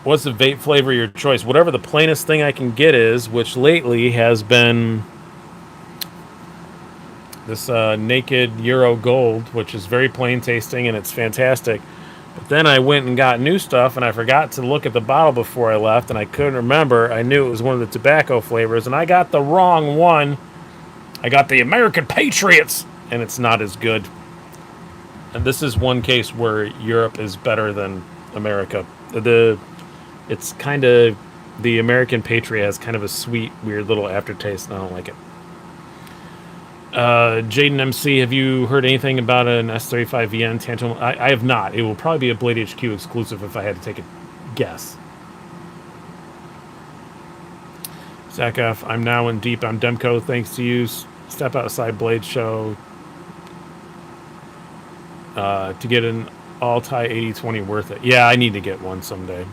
What's the vape flavor of your choice? Whatever the plainest thing I can get is, which lately has been this Naked Euro Gold, which is very plain tasting and it's fantastic. But then I went and got new stuff, and I forgot to look at the bottle before I left, and I couldn't remember. I knew it was one of the tobacco flavors, and I got the wrong one. I got the American Patriots, and it's not as good. And this is one case where Europe is better than America. It's kind of The American Patriot has kind of a sweet, weird little aftertaste, and I don't like it. Jaden MC, have you heard anything about an S35VN Tantum? I have not. It will probably be a Blade HQ exclusive if I had to take a guess. Zach F, I'm now in deep on Demco. Thanks to you. Step outside Blade Show to get an all-tie 80-20 worth it. Yeah, I need to get one someday.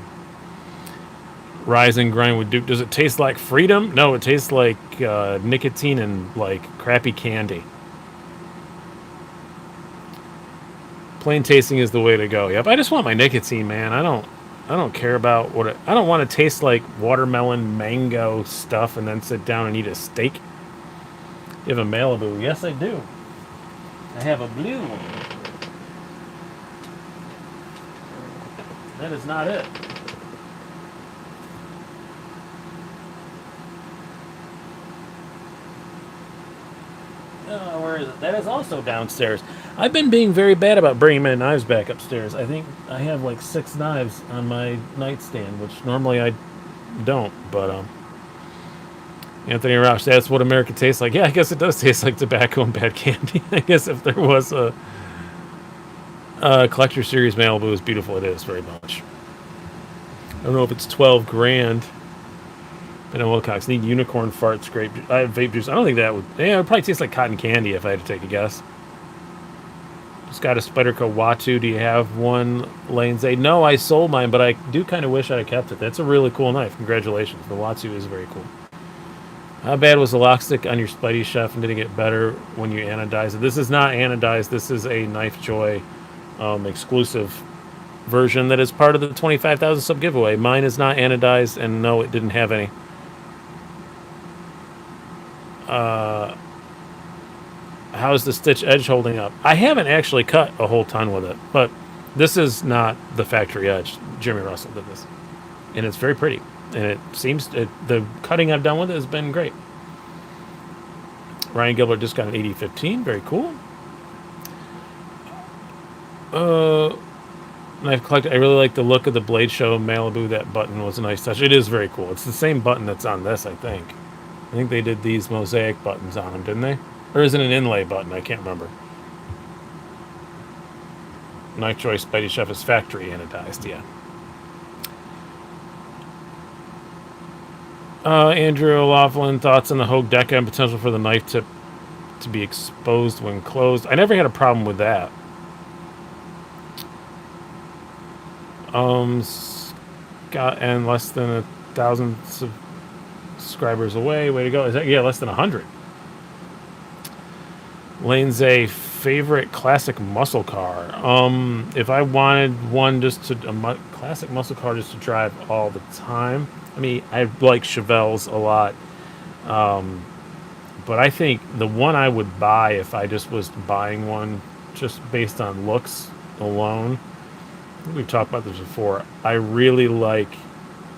Rise and grind with Duke. Does it taste like freedom? No, it tastes like nicotine and like crappy candy. Plain tasting is the way to go. Yep, I just want my nicotine, man. I don't care about what I don't want to taste like watermelon, mango stuff and then sit down and eat a steak. You have a Malibu? Yes, I do. I have a blue one. That is not it. Where is it? That is also downstairs. I've been being very bad about bringing my knives back upstairs. I think I have like 6 knives on my nightstand, which normally I don't. But Anthony Roush, that's what America tastes like. Yeah, I guess it does taste like tobacco and bad candy. I guess if there was a collector series Malibu is beautiful, it is very much. I don't know if it's 12 grand. Ben Wilcox, need unicorn farts, grape juice. I have vape juice. I don't think that would. Yeah, it would probably taste like cotton candy if I had to take a guess. Just got a Spyderco Watu. Do you have one, Lane's A? No, I sold mine, but I do kind of wish I had kept it. That's a really cool knife. Congratulations. The Watu is very cool. How bad was the lock stick on your Spidey Chef, and did it get better when you anodize it? This is not anodized. This is a Knife Joy exclusive version that is part of the 25,000 sub giveaway. Mine is not anodized, and no, it didn't have any. How's the stitch edge holding up? I haven't actually cut a whole ton with it, but this is not the factory edge. Jeremy Russell did this, and it's very pretty. And it seems the cutting I've done with it has been great. Ryan Gilbert just got an 8015. Very cool. Knife collector. I really like the look of the Blade Show Malibu. That button was a nice touch. It is very cool. It's the same button that's on this, I think. I think they did these mosaic buttons on them, didn't they? Or is it an inlay button? I can't remember. Knife Choice Spidey Chef is factory anodized, yeah. Andrew O'Loughlin, thoughts on the Hogue Deca and potential for the knife tip to be exposed when closed? I never had a problem with that. Scott and less than 1,000 subscribers away. Way to go. Is that, yeah, less than 100. Lane's a favorite classic muscle car. If I wanted one just to classic muscle car just to drive all the time, I mean, I like Chevelles a lot, but I think the one I would buy if I just was buying one just based on looks alone, we've talked about this before, I really like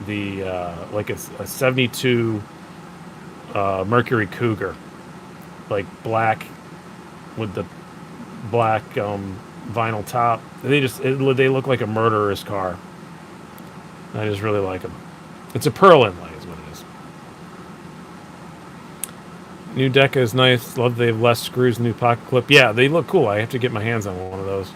the like a 72 Mercury Cougar, like black with the black vinyl top. They look like a murderer's car. I just really like them. It's a pearl inlay is what it is. New Deca is nice. Love they have less screws, new pocket clip. Yeah, they look cool. I have to get my hands on one of those.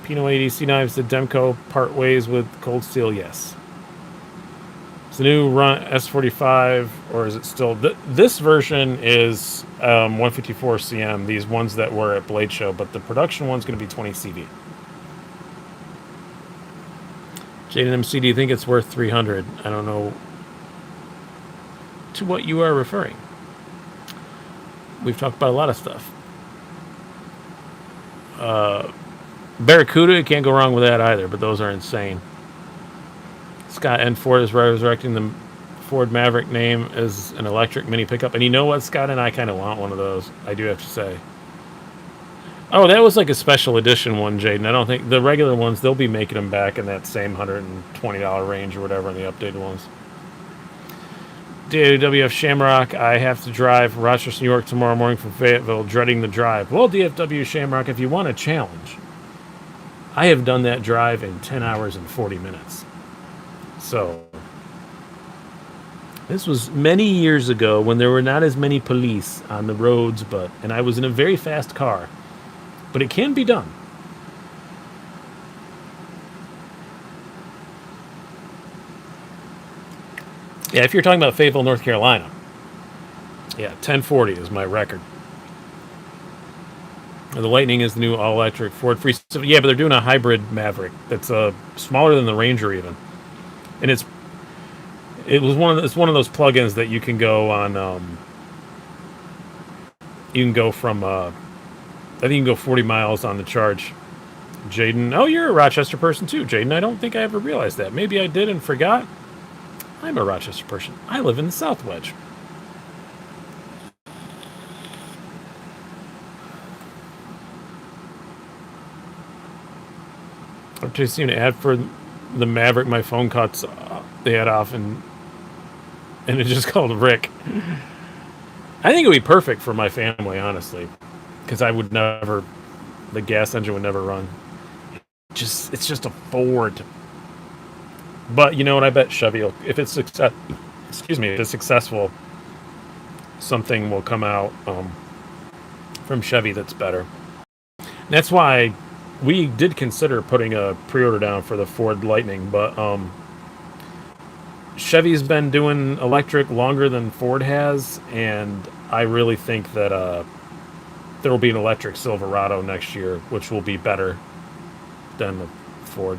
Pinot ADC knives, did Demco part ways with Cold Steel? Yes. It's the new run S45, or is it still... this version is 154 CM, these ones that were at Blade Show, but the production one's going to be 20 CV. Jaden MC, do you think it's worth 300? I don't know to what you are referring. We've talked about a lot of stuff. Barracuda, you can't go wrong with that either, but those are insane. Scott N. Ford is resurrecting the Ford Maverick name as an electric mini pickup. And you know what, Scott and I kind of want one of those, I do have to say. Oh, that was like a special edition one, Jaden. I don't think the regular ones, they'll be making them back in that same $120 range or whatever in the updated ones. DWF Shamrock, I have to drive Rochester, New York tomorrow morning from Fayetteville, dreading the drive. Well, DFW Shamrock, if you want a challenge, I have done that drive in 10 hours and 40 minutes. So this was many years ago when there were not as many police on the roads, and I was in a very fast car. But it can be done. Yeah, if you're talking about Fayetteville, North Carolina, yeah, 1040 is my record. The Lightning is the new all-electric Ford Freestyle. Yeah, but they're doing a hybrid Maverick that's smaller than the Ranger even, and it's one of those plugins that you can go on. You can go from I think you can go 40 miles on the charge. Jaden, oh, you're a Rochester person too, Jaden. I don't think I ever realized that. Maybe I did and forgot. I'm a Rochester person. I live in the South Wedge. I've just seen an ad for the Maverick. My phone cuts the ad off, and it's just called Rick. I think it would be perfect for my family, honestly, because I would never, the gas engine would never run. It's just a Ford. But you know what? I bet Chevy will, if it's successful, something will come out from Chevy that's better. And that's why we did consider putting a pre-order down for the Ford Lightning, but Chevy's been doing electric longer than Ford has, and I really think that there will be an electric Silverado next year, which will be better than the Ford.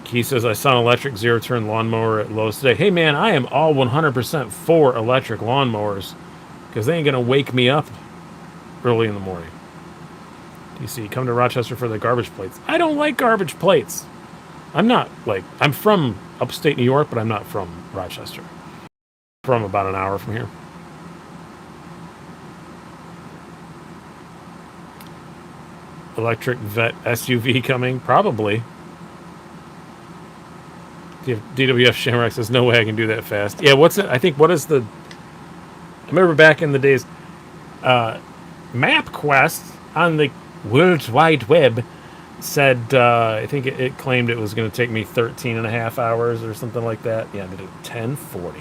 He says, I saw an electric zero-turn lawnmower at Lowe's today. Hey, man, I am all 100% for electric lawnmowers because they ain't going to wake me up early in the morning. DC, come to Rochester for the garbage plates. I don't like garbage plates. I'm from upstate New York, but I'm not from Rochester. I'm from about an hour from here. Electric Vet SUV coming? Probably. DWF Shamrock says, no way I can do that fast. Yeah, what is the... I remember back in the days, MapQuest on the World Wide Web said, I think it claimed it was going to take me 13 and a half hours or something like that. Yeah, I did it 1040.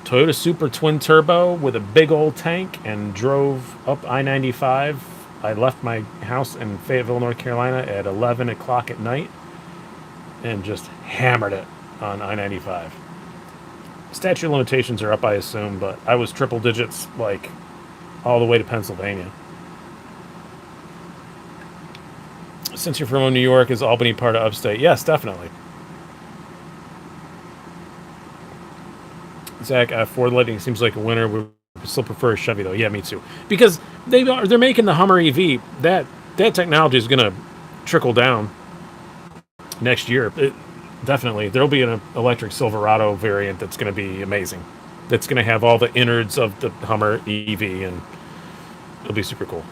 Toyota Supra Twin Turbo with a big old tank and drove up I-95. I left my house in Fayetteville, North Carolina at 11 o'clock at night and just hammered it on I-95. Statute of limitations are up, I assume, but I was triple digits, like, all the way to Pennsylvania. Since you're from New York, is Albany part of upstate? Yes, definitely. Zach, Ford Lightning seems like a winner. We still prefer a Chevy, though. Yeah, me too. Because they're making the Hummer EV. That technology is going to trickle down next year. Definitely. There'll be an electric Silverado variant that's going to be amazing. That's going to have all the innards of the Hummer EV, and it'll be super cool.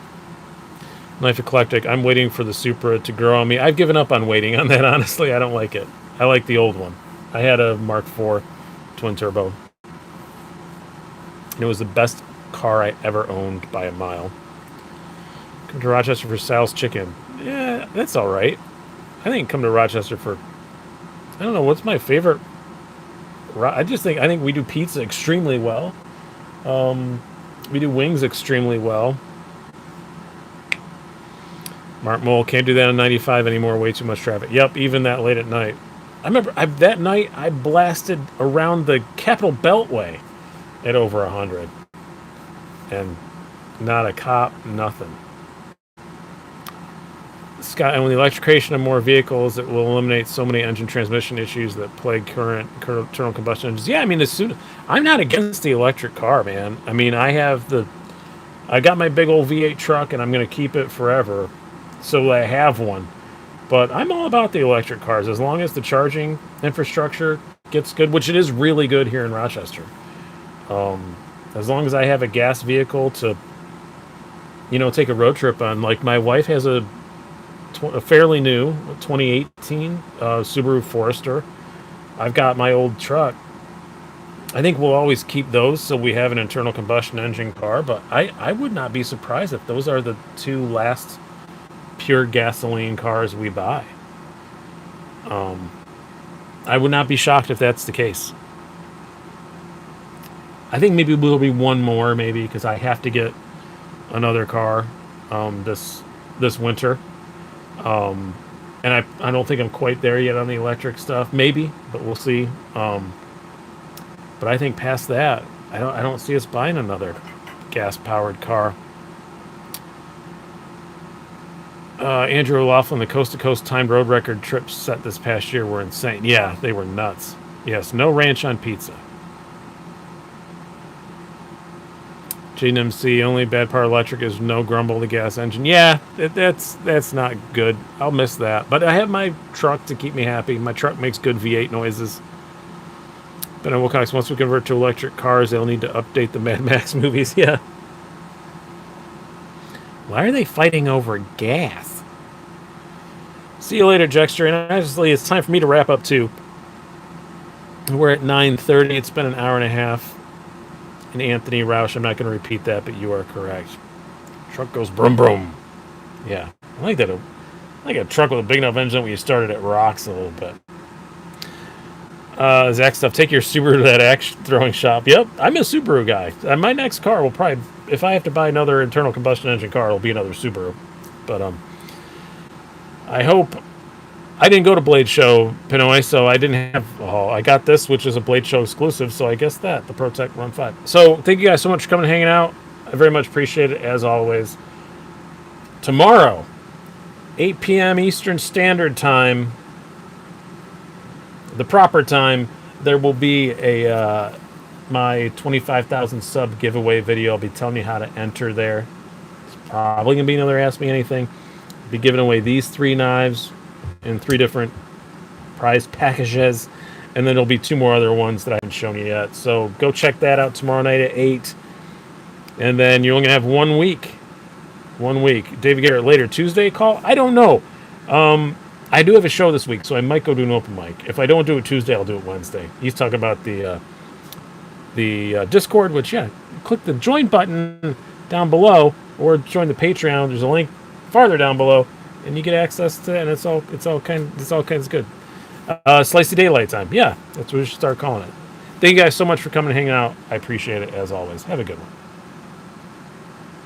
Life Eclectic, I'm waiting for the Supra to grow on me. I've given up on waiting on that, honestly. I don't like it. I like the old one. I had a Mark IV twin turbo. It was the best car I ever owned by a mile. Come to Rochester for Sal's Chicken. Yeah, that's all right. I think come to Rochester for... I don't know, what's my favorite... I think we do pizza extremely well. We do wings extremely well. Mark Mole, can't do that on 95 anymore. Way too much traffic. Yep, even that late at night. I remember that night I blasted around the Capitol Beltway at over 100. And not a cop, nothing. Scott, and with the electrification of more vehicles, it will eliminate so many engine transmission issues that plague current internal combustion engines. Yeah, I mean, I'm not against the electric car, man. I mean, I got my big old V8 truck, and I'm going to keep it forever. So I have one. But I'm all about the electric cars as long as the charging infrastructure gets good, which it is really good here in Rochester. As long as I have a gas vehicle to, take a road trip on. Like, my wife has a fairly new 2018 Subaru Forester. I've got my old truck, I think we'll always keep those so we have an internal combustion engine car, but I would not be surprised if those are the two last pure gasoline cars we buy. I would not be shocked if that's the case. I think maybe we'll be one more, maybe, because I have to get another car this winter. And I don't think I'm quite there yet on the electric stuff. Maybe, but we'll see. But I think past that, I don't see us buying another gas powered car. Andrew O'Loughlin, the coast to coast timed road record trips set this past year were insane. Yeah, they were nuts. Yes, no ranch on pizza. GNMC, only bad part electric is no grumble the gas engine. Yeah, that's not good. I'll miss that. But I have my truck to keep me happy. My truck makes good V8 noises. But in Wilcox, once we convert to electric cars, they'll need to update the Mad Max movies. Yeah. Why are they fighting over gas? See you later, Jexter. And honestly, it's time for me to wrap up too. We're at 9:30. It's been an hour and a half. And Anthony Roush, I'm not going to repeat that, but you are correct. Truck goes brum brum. Yeah, I like that. I like a truck with a big enough engine when you started it rocks a little bit. Zach stuff. Take your Subaru to that axe throwing shop. Yep, I'm a Subaru guy. My next car will probably, if I have to buy another internal combustion engine car, it'll be another Subaru. But I hope. I didn't go to Blade Show, Pinoy, so I didn't have. Oh, I got this, which is a Blade Show exclusive. So I guess the ProTech Run 5. So thank you guys so much for coming and hanging out. I very much appreciate it as always. Tomorrow, 8 p.m. Eastern Standard Time. The proper time, there will be a my 25,000 sub giveaway video. I'll be telling you how to enter there. It's probably going to be another Ask Me Anything. I'll be giving away these 3 knives in 3 different prize packages. And then there'll be 2 more other ones that I haven't shown you yet. So go check that out tomorrow night at 8. And then you're only going to have 1 week. 1 week. David Garrett later. Tuesday call? I don't know. I do have a show this week, so I might go do an open mic. If I don't do it Tuesday, I'll do it Wednesday. He's talking about the Discord, which, yeah, click the join button down below or join the Patreon. There's a link farther down below, and you get access to it, and it's all kinds of good. Slice of daylight time. Yeah, that's what we should start calling it. Thank you guys so much for coming and hanging out. I appreciate it, as always. Have a good one.